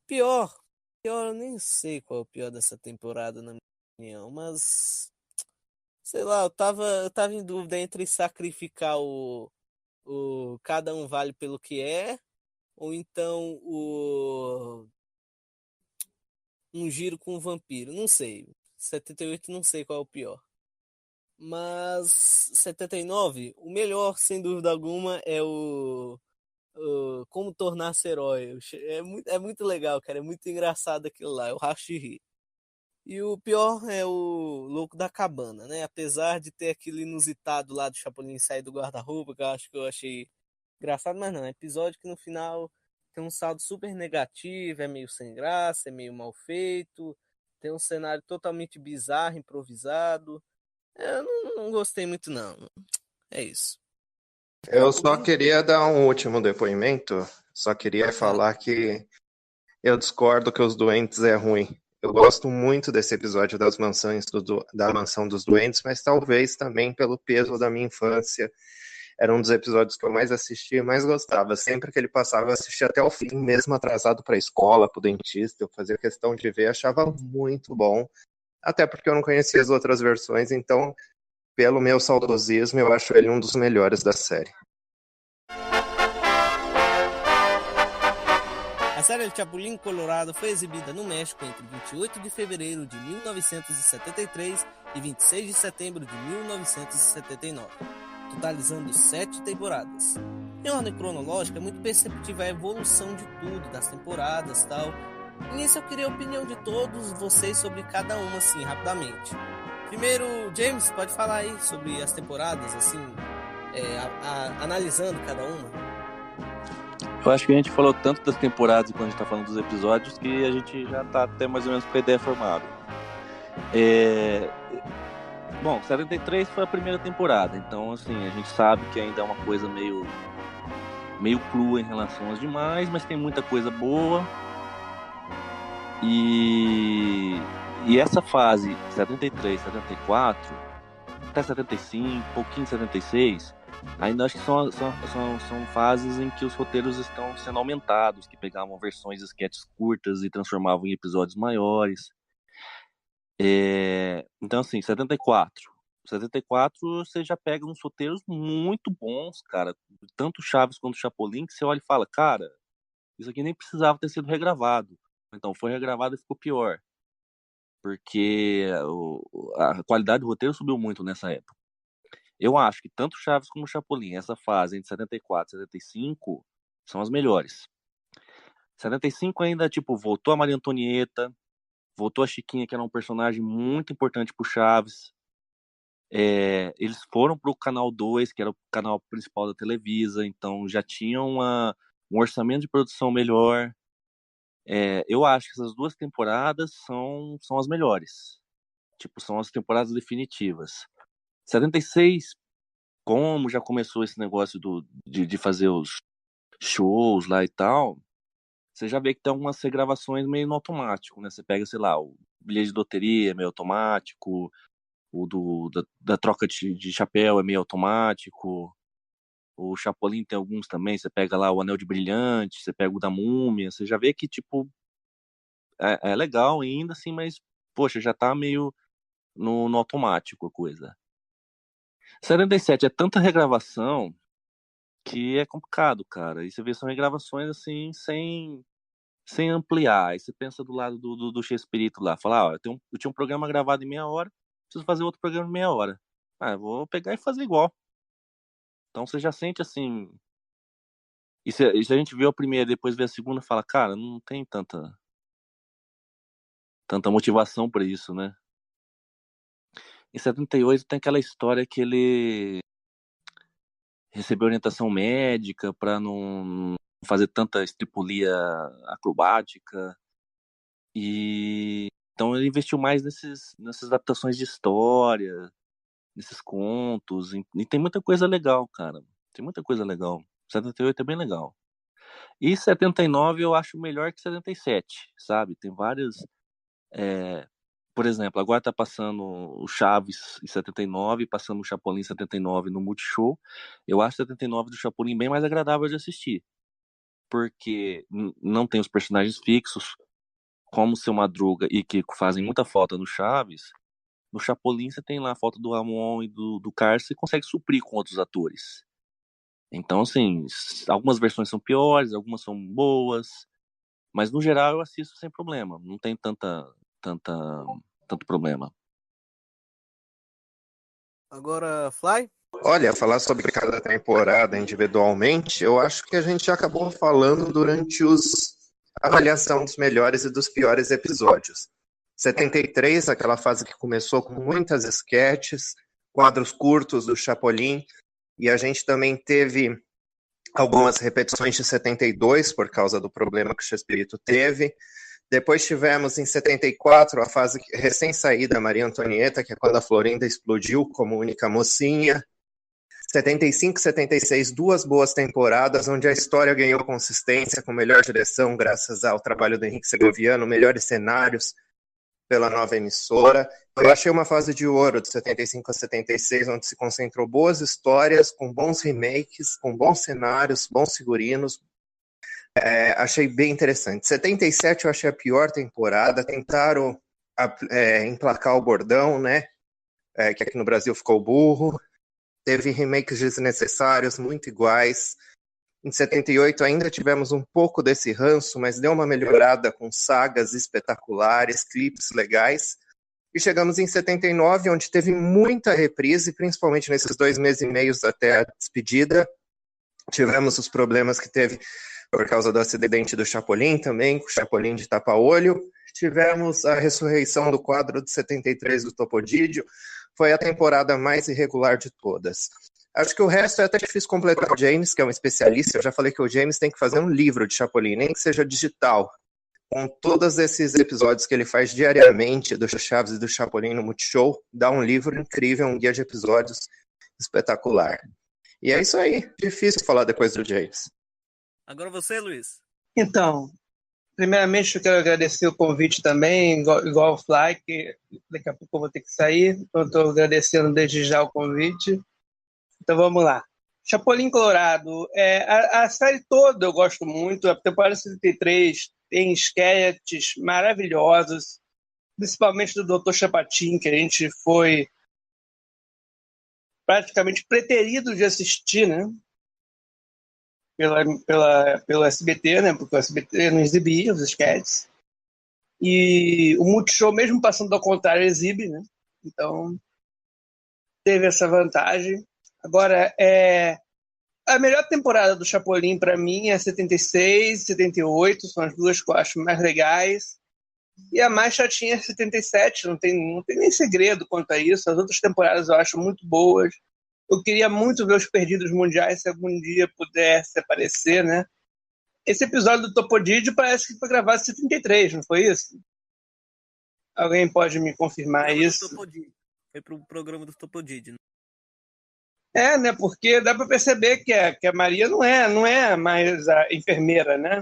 Speaker 1: Pior, eu nem sei qual é o pior dessa temporada, na minha opinião, mas sei lá, eu tava em dúvida entre sacrificar o Cada Um Vale Pelo Que É, ou então Um Giro com o Vampiro. Não sei. 78 não sei qual é o pior. Mas 79, o melhor, sem dúvida alguma, é o Como Tornar-se Herói. É muito legal, cara. É muito engraçado aquilo lá. Eu racho de rir. E o pior é o Louco da Cabana, né? Apesar de ter aquele inusitado lá do Chapolin sair do guarda-roupa, que eu achei engraçado, mas não. É episódio que no final tem um saldo super negativo, é meio sem graça, é meio mal feito, tem um cenário totalmente bizarro, improvisado. Eu não gostei muito, não. É isso.
Speaker 3: Eu só queria dar um último depoimento. Só queria falar que eu discordo que Os Doentes é ruim. Eu gosto muito desse episódio das mansões da Mansão dos Doentes, mas talvez também pelo peso da minha infância. Era um dos episódios que eu mais assistia e mais gostava. Sempre que ele passava, eu assistia até o fim, mesmo atrasado para a escola, para o dentista. Eu fazia questão de ver, achava muito bom. Até porque eu não conhecia as outras versões, então, pelo meu saudosismo, eu acho ele um dos melhores da série.
Speaker 1: A série El Chapulín Colorado foi exibida no México entre 28 de fevereiro de 1973 e 26 de setembro de 1979, totalizando 7 temporadas. Em ordem cronológica, é muito perceptível a evolução de tudo, das temporadas e tal. E nisso eu queria a opinião de todos vocês sobre cada uma, assim, rapidamente. Primeiro, James, pode falar aí sobre as temporadas, assim, analisando cada uma.
Speaker 5: Eu acho que a gente falou tanto das temporadas quando a gente tá falando dos episódios que a gente já tá até mais ou menos com a ideia formada. Bom, 73 foi a primeira temporada, então assim, a gente sabe que ainda é uma coisa meio crua em relação às demais, mas tem muita coisa boa. E essa fase 73, 74, até 75, pouquinho 76, Ainda acho que são fases em que os roteiros estão sendo aumentados, que pegavam versões de sketches curtas e transformavam em episódios maiores. Então, assim, 74. 74 você já pega uns roteiros muito bons, cara. Tanto Chaves quanto Chapolin, que você olha e fala, cara, isso aqui nem precisava ter sido regravado. Então, foi regravado e ficou pior. Porque a qualidade do roteiro subiu muito nessa época. Eu acho que tanto Chaves como Chapolin, essa fase entre 74 e 75, são as melhores. 75 ainda, tipo, voltou a Maria Antonieta, voltou a Chiquinha, que era um personagem muito importante pro Chaves. Eles foram pro Canal 2, que era o canal principal da Televisa, então já tinham um orçamento de produção melhor. Eu acho que essas duas temporadas são as melhores. Tipo, são as temporadas definitivas. 76, como já começou esse negócio de fazer os shows lá e tal, você já vê que tem algumas regravações meio no automático, né? Você pega, sei lá, o bilhete de loteria é meio automático, da troca de chapéu é meio automático, o Chapolin tem alguns também, você pega lá o Anel de Brilhante, você pega o da Múmia, você já vê que, tipo, é legal ainda, assim, mas, poxa, já tá meio no automático a coisa. 77 é tanta regravação que é complicado, cara. E você vê, são regravações assim, sem ampliar. Aí você pensa do lado do Chespirito lá, fala, eu tinha um programa gravado em meia hora, preciso fazer outro programa em meia hora. Eu vou pegar e fazer igual. Então você já sente assim. E se a gente vê a primeira e depois vê a segunda, fala, cara, não tem tanta motivação pra isso, né? Em 78 tem aquela história que ele recebeu orientação médica pra não fazer tanta estripulia acrobática. E então ele investiu mais nessas adaptações de história, nesses contos. E tem muita coisa legal, cara. Tem muita coisa legal. 78 é bem legal. E 79 eu acho melhor que 77, sabe? Tem várias. Por exemplo, agora tá passando o Chaves em 79, passando o Chapolin em 79 no Multishow. Eu acho 79 do Chapolin bem mais agradável de assistir. Porque não tem os personagens fixos, como o Seu Madruga e que fazem muita falta no Chaves. No Chapolin você tem lá a falta do Ramon e do Carlos, você consegue suprir com outros atores. Então, assim, algumas versões são piores, algumas são boas, mas no geral eu assisto sem problema, não tem tanto problema.
Speaker 1: Agora, Fly?
Speaker 3: Olha, falar sobre cada temporada individualmente, eu acho que a gente já acabou falando durante a avaliação dos melhores e dos piores episódios. 73, aquela fase que começou com muitas esquetes, quadros curtos do Chapolin, e a gente também teve algumas repetições de 72 por causa do problema que o Chespirito teve. Depois tivemos em 74 a fase recém-saída Maria Antonieta, que é quando a Florinda explodiu como única mocinha. 75 e 76, duas boas temporadas, onde a história ganhou consistência, com melhor direção, graças ao trabalho do Henrique Segoviano, melhores cenários pela nova emissora. Eu achei uma fase de ouro de 75 a 76, onde se concentrou boas histórias, com bons remakes, com bons cenários, bons figurinos. Achei bem interessante. 77 eu achei a pior temporada, tentaram emplacar o bordão, né? Que aqui no Brasil ficou burro. Teve remakes desnecessários, muito iguais. Em 78 ainda tivemos um pouco desse ranço, mas deu uma melhorada com sagas espetaculares, clipes legais. E chegamos em 79, onde teve muita reprise, principalmente nesses 2 meses e meio até a despedida. Tivemos os problemas que teve por causa do acidente do Chapolin também, com o Chapolin de tapa-olho. Tivemos a ressurreição do quadro de 73 do Topodídio. Foi a temporada mais irregular de todas. Acho que o resto é até difícil completar. O James, que é um especialista, eu já falei que o James tem que fazer um livro de Chapolin, nem que seja digital, com todos esses episódios que ele faz diariamente do Chaves e do Chapolin no Multishow. Dá um livro incrível, um guia de episódios espetacular. E é isso aí. Difícil falar depois do James.
Speaker 1: Agora você, Luiz.
Speaker 4: Então, primeiramente eu quero agradecer o convite também, igual o Fly, que daqui a pouco eu vou ter que sair, então estou agradecendo desde já o convite. Então vamos lá. Chapolin Colorado, a série toda eu gosto muito. A temporada 73 tem sketches maravilhosos, principalmente do Dr. Chapatin, que a gente foi praticamente preterido de assistir, né? Pelo SBT, né? Porque o SBT não exibia os sketches. E o Multishow, mesmo passando ao contrário, exibe, né? Então, teve essa vantagem. Agora, a melhor temporada do Chapolin, para mim, é 76 e 78, são as duas que eu acho mais legais. E a mais chatinha é 77, não tem nem segredo quanto a isso. As outras temporadas eu acho muito boas. Eu queria muito ver os Perdidos Mundiais, se algum dia pudesse aparecer, né? Esse episódio do Topodídio parece que foi gravado em 73, não foi isso? Alguém pode me confirmar isso?
Speaker 1: Foi pro programa do Topodídio.
Speaker 4: Né? Porque dá para perceber que a Maria não é mais a enfermeira, né?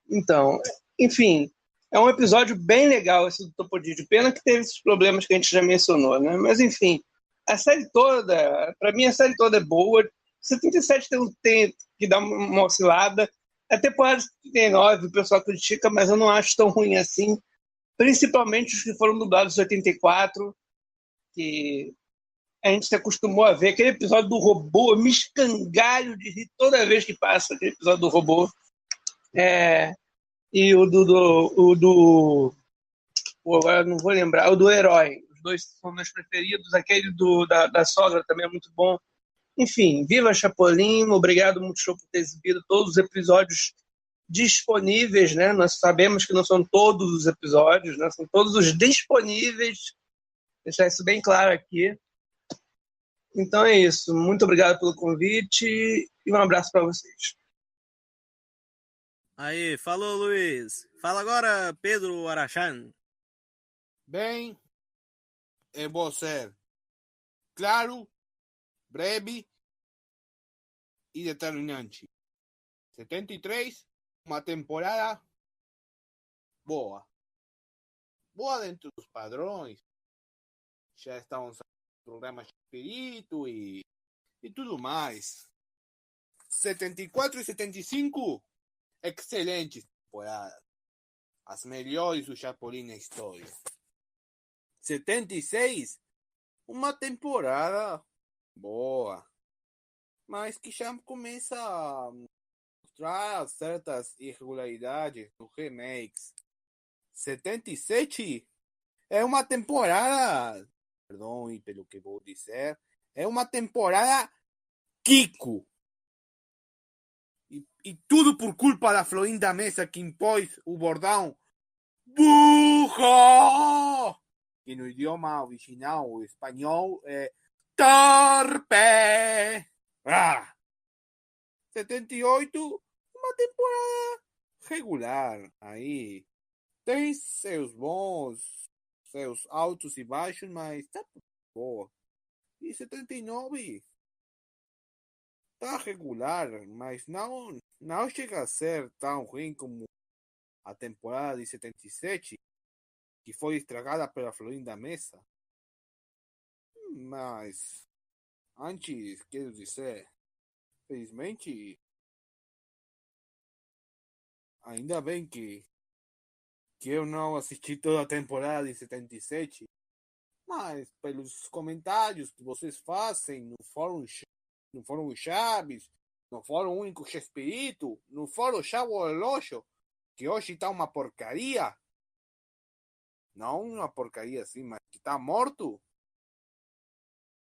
Speaker 4: Então, enfim, é um episódio bem legal esse do Topodídio. Pena que teve esses problemas que a gente já mencionou, né? Mas, enfim, a série toda, para mim, a série toda é boa. 77 tem que dar uma oscilada. A temporada 79, o pessoal critica, mas eu não acho tão ruim assim. Principalmente os que foram dublados em 84, que a gente se acostumou a ver. Aquele episódio do robô, eu me escangalho de rir toda vez que passa aquele episódio do robô. E o do agora não vou lembrar, o do herói. Os dois são meus preferidos. Aquele da sogra também é muito bom. Enfim, viva Chapolin, obrigado Multishow por ter exibido todos os episódios disponíveis, né? Nós sabemos que não são todos os episódios, né? São todos os disponíveis. Deixar isso bem claro aqui. Então é isso. Muito obrigado pelo convite e um abraço para vocês.
Speaker 1: Aí, falou, Luiz. Fala agora, Pedro Arachan.
Speaker 2: Bem, eu vou ser claro, breve e determinante. 73, uma temporada boa. Boa dentro dos padrões. Já estamos no programa Espírito e tudo mais. 74 e 75, excelentes temporadas. As melhores do Chapolin na história. 76, uma temporada boa, mas que já começa a mostrar certas irregularidades dos remakes. 77 é uma temporada, perdoe pelo que vou dizer, é uma temporada Kiko. E tudo por culpa da Florinda Mesa, que impôs o bordão burro, que no idioma original, o espanhol, é torpe. 78, uma temporada regular. Aí tem seus altos e baixos, mas tá boa. E 79 tá regular, mas não chega a ser tão ruim como a temporada de 77, que foi estragada pela Florinda Mesa. Mas antes, quero dizer, felizmente, ainda bem que eu não assisti toda a temporada de 77, mas pelos comentários que vocês fazem no Fórum Chaves, no Fórum Único Chespirito, no Fórum Chavo Relógio, que hoje está uma porcaria, não uma porcaria assim, mas que está morto,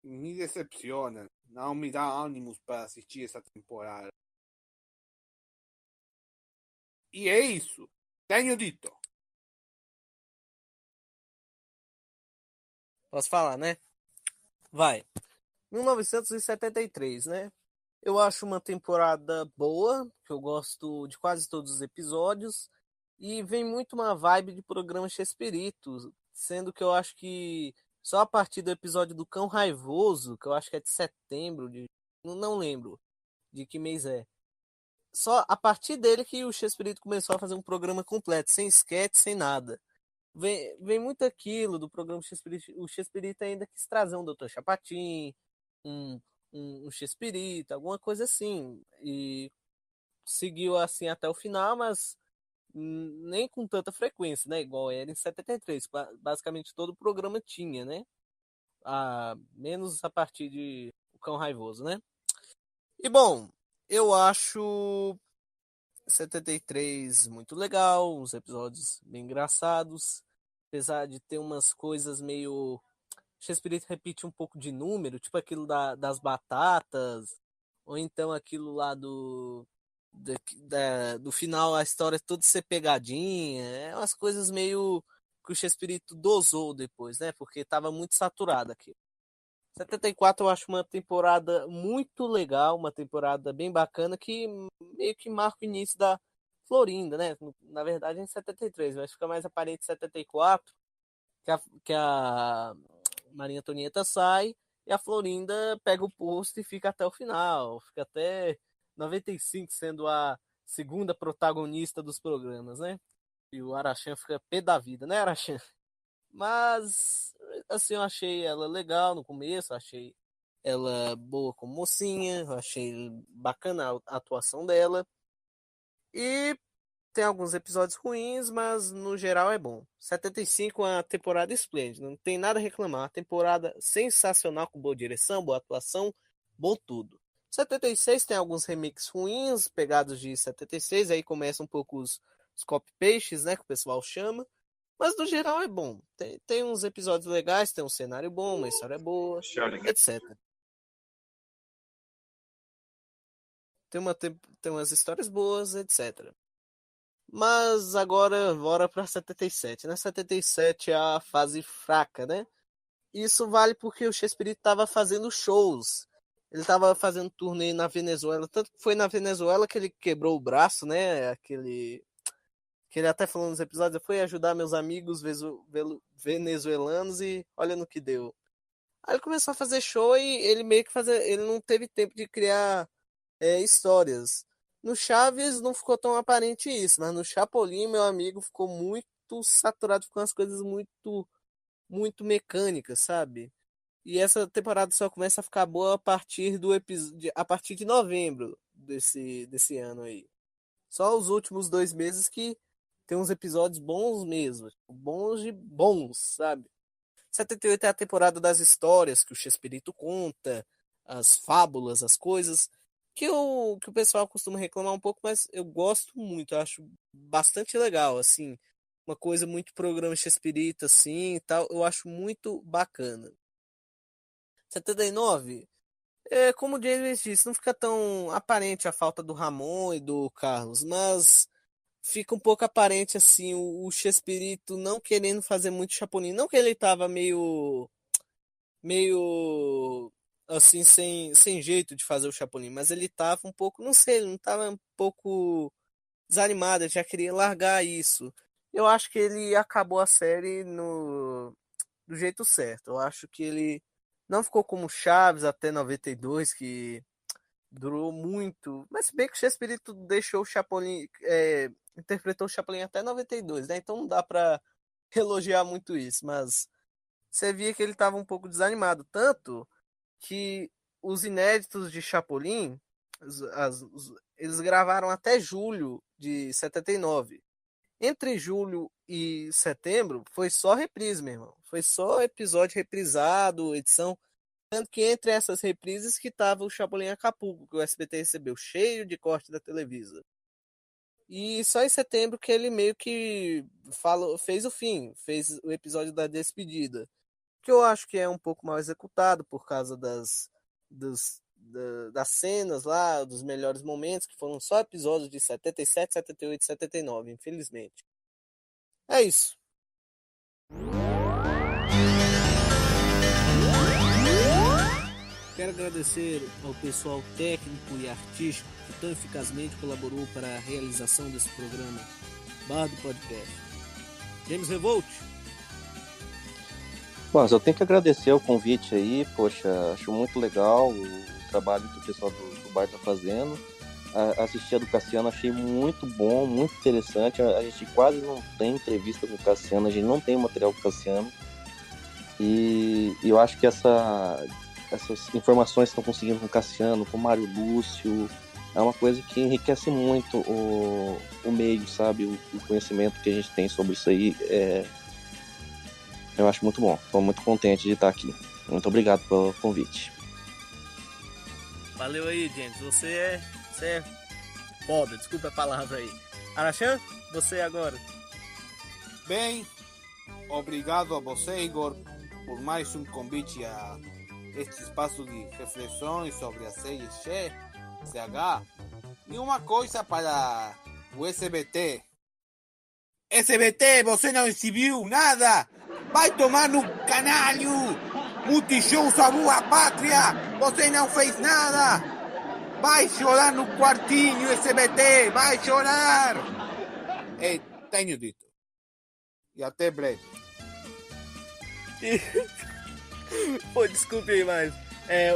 Speaker 2: me decepciona, não me dá ânimos para assistir essa temporada. E é isso, tenho dito.
Speaker 1: Posso falar, né? Vai. 1973, né? Eu acho uma temporada boa, que eu gosto de quase todos os episódios, e vem muito uma vibe de programa Chespirito, sendo que eu acho que só a partir do episódio do Cão Raivoso, que eu acho que é de setembro, não lembro de que mês é. Só a partir dele que o Chespirito começou a fazer um programa completo, sem sketch, sem nada. Vem muito aquilo do programa Chespirito. O Chespirito ainda quis trazer um Dr. Chapatin, um um Chespirito, alguma coisa assim. E seguiu assim até o final, mas nem com tanta frequência, né? Igual era em 73. Basicamente todo o programa tinha, né? Menos a partir de O Cão Raivoso, né? E bom, eu acho 73 muito legal, uns episódios bem engraçados, apesar de ter umas coisas meio. Chespirito repete um pouco de número, tipo aquilo das batatas, ou então aquilo lá do final, a história toda ser pegadinha, é umas coisas meio que o Chespirito dosou depois, né? Porque tava muito saturado aqui. 74 eu acho uma temporada muito legal, uma temporada bem bacana, que meio que marca o início da Florinda, né? Na verdade, em 73, mas fica mais aparente em 74, que a Maria Antonieta sai e a Florinda pega o posto e fica até o final. Fica até 95 sendo a segunda protagonista dos programas, né? E o Arachan fica pé da vida, né, Arachan? Mas, assim, eu achei ela legal no começo, achei ela boa como mocinha, eu achei bacana a atuação dela. E tem alguns episódios ruins, mas no geral é bom. 75 é uma temporada esplêndida, não tem nada a reclamar. Uma temporada sensacional, com boa direção, boa atuação, bom tudo. 76 tem alguns remakes ruins, pegados de 76, aí começa um pouco os copy-pastes, né, que o pessoal chama. Mas no geral é bom. Tem uns episódios legais, tem um cenário bom, uma história boa, etc. Tem umas histórias boas, etc. Mas agora bora pra 77, né? 77 é a fase fraca, né? Isso vale porque o Chespirito estava fazendo shows. Ele estava fazendo turnê na Venezuela. Tanto que foi na Venezuela que ele quebrou o braço, né? Que ele até falou nos episódios, eu fui ajudar meus amigos venezuelanos e olha no que deu. Aí ele começou a fazer show e ele meio que ele não teve tempo de criar histórias. No Chaves não ficou tão aparente isso, mas no Chapolin, meu amigo, ficou muito saturado com as coisas muito, muito mecânicas, sabe? E essa temporada só começa a ficar boa a partir a partir de novembro desse ano aí. Só os últimos 2 meses que tem uns episódios bons mesmo. Bons de bons, sabe? 78 é a temporada das histórias que o Chespirito conta, as fábulas, as coisas que o pessoal costuma reclamar um pouco, mas eu gosto muito, eu acho bastante legal, assim, uma coisa muito programa Chespirito, assim, e tal, eu acho muito bacana. 79, como o James disse, não fica tão aparente a falta do Ramon e do Carlos, mas fica um pouco aparente assim o Chespirito não querendo fazer muito Chapolin. Não que ele tava meio assim sem jeito de fazer o Chapolin, mas ele tava um pouco, não sei, ele não tava um pouco desanimado, ele já queria largar isso. Eu acho que ele acabou a série do jeito certo. Eu acho que ele não ficou como Chaves até 92, que durou muito. Mas se bem que o Chespirito deixou o Chapolin, interpretou o Chapolin até 92, né? Então não dá pra elogiar muito isso. Mas você via que ele estava um pouco desanimado. Tanto que os inéditos de Chapolin, eles gravaram até julho de 79. Entre julho e setembro foi só reprise, meu irmão. Foi só episódio reprisado, edição. Tanto que entre essas reprises que tava o Chapolin Acapulco, que o SBT recebeu, cheio de corte da Televisa. E só em setembro que ele meio que fez o fim, fez o episódio da despedida. Que eu acho que é um pouco mal executado por causa das cenas lá, dos melhores momentos, que foram só episódios de 77, 78 e 79, infelizmente. É isso. Quero agradecer ao pessoal técnico e artístico que tão eficazmente colaborou para a realização desse programa Bar do Podcast. James Revolt.
Speaker 5: Bom, eu tenho que agradecer o convite aí, poxa, acho muito legal o trabalho que o pessoal do Bar está fazendo. Assisti a do Cassiano, achei muito bom, muito interessante. A gente quase não tem entrevista com o Cassiano, a gente não tem material com o Cassiano. E eu acho que essas informações que estão conseguindo com o Cassiano, com o Mário Lúcio. É uma coisa que enriquece muito o meio, sabe? O conhecimento que a gente tem sobre isso aí. Eu acho muito bom. Estou muito contente de estar aqui. Muito obrigado pelo convite.
Speaker 1: Valeu aí, James. Você é foda, desculpa a palavra aí. Arachan, você agora.
Speaker 2: Bem, obrigado a você, Igor, por mais um convite a este espaço de reflexões sobre a série CH. E uma coisa para o SBT. SBT, você não exibiu nada! Vai tomar no canalho! Multishow salvou a pátria! Você não fez nada! Vai chorar no quartinho, SBT! Vai chorar! Tenho dito. E até breve.
Speaker 1: Pô, desculpe aí, mas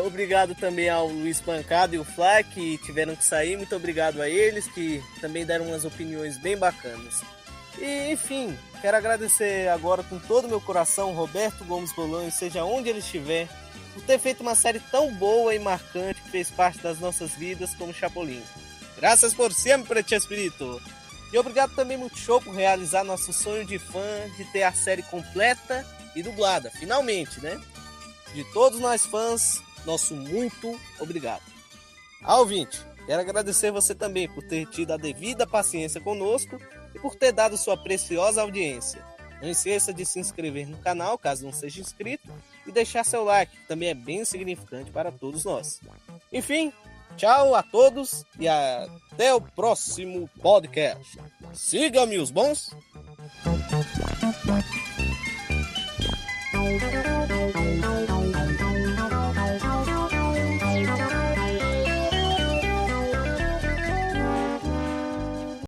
Speaker 1: obrigado também ao Luiz Pancada e o Flá, que tiveram que sair. Muito obrigado a eles, que também deram umas opiniões bem bacanas. E, enfim, quero agradecer agora com todo o meu coração Roberto Gomes Bolanho, seja onde ele estiver, por ter feito uma série tão boa e marcante que fez parte das nossas vidas como Chapolin. Graças por sempre, Chespirito! E obrigado também Multishow por realizar nosso sonho de fã de ter a série completa e dublada, finalmente, né? De todos nós fãs, nosso muito obrigado. Ouvinte, quero agradecer você também por ter tido a devida paciência conosco e por ter dado sua preciosa audiência. Não esqueça de se inscrever no canal, caso não seja inscrito, e deixar seu like, que também é bem significante para todos nós. Enfim, tchau a todos e até o próximo podcast. Siga-me os bons!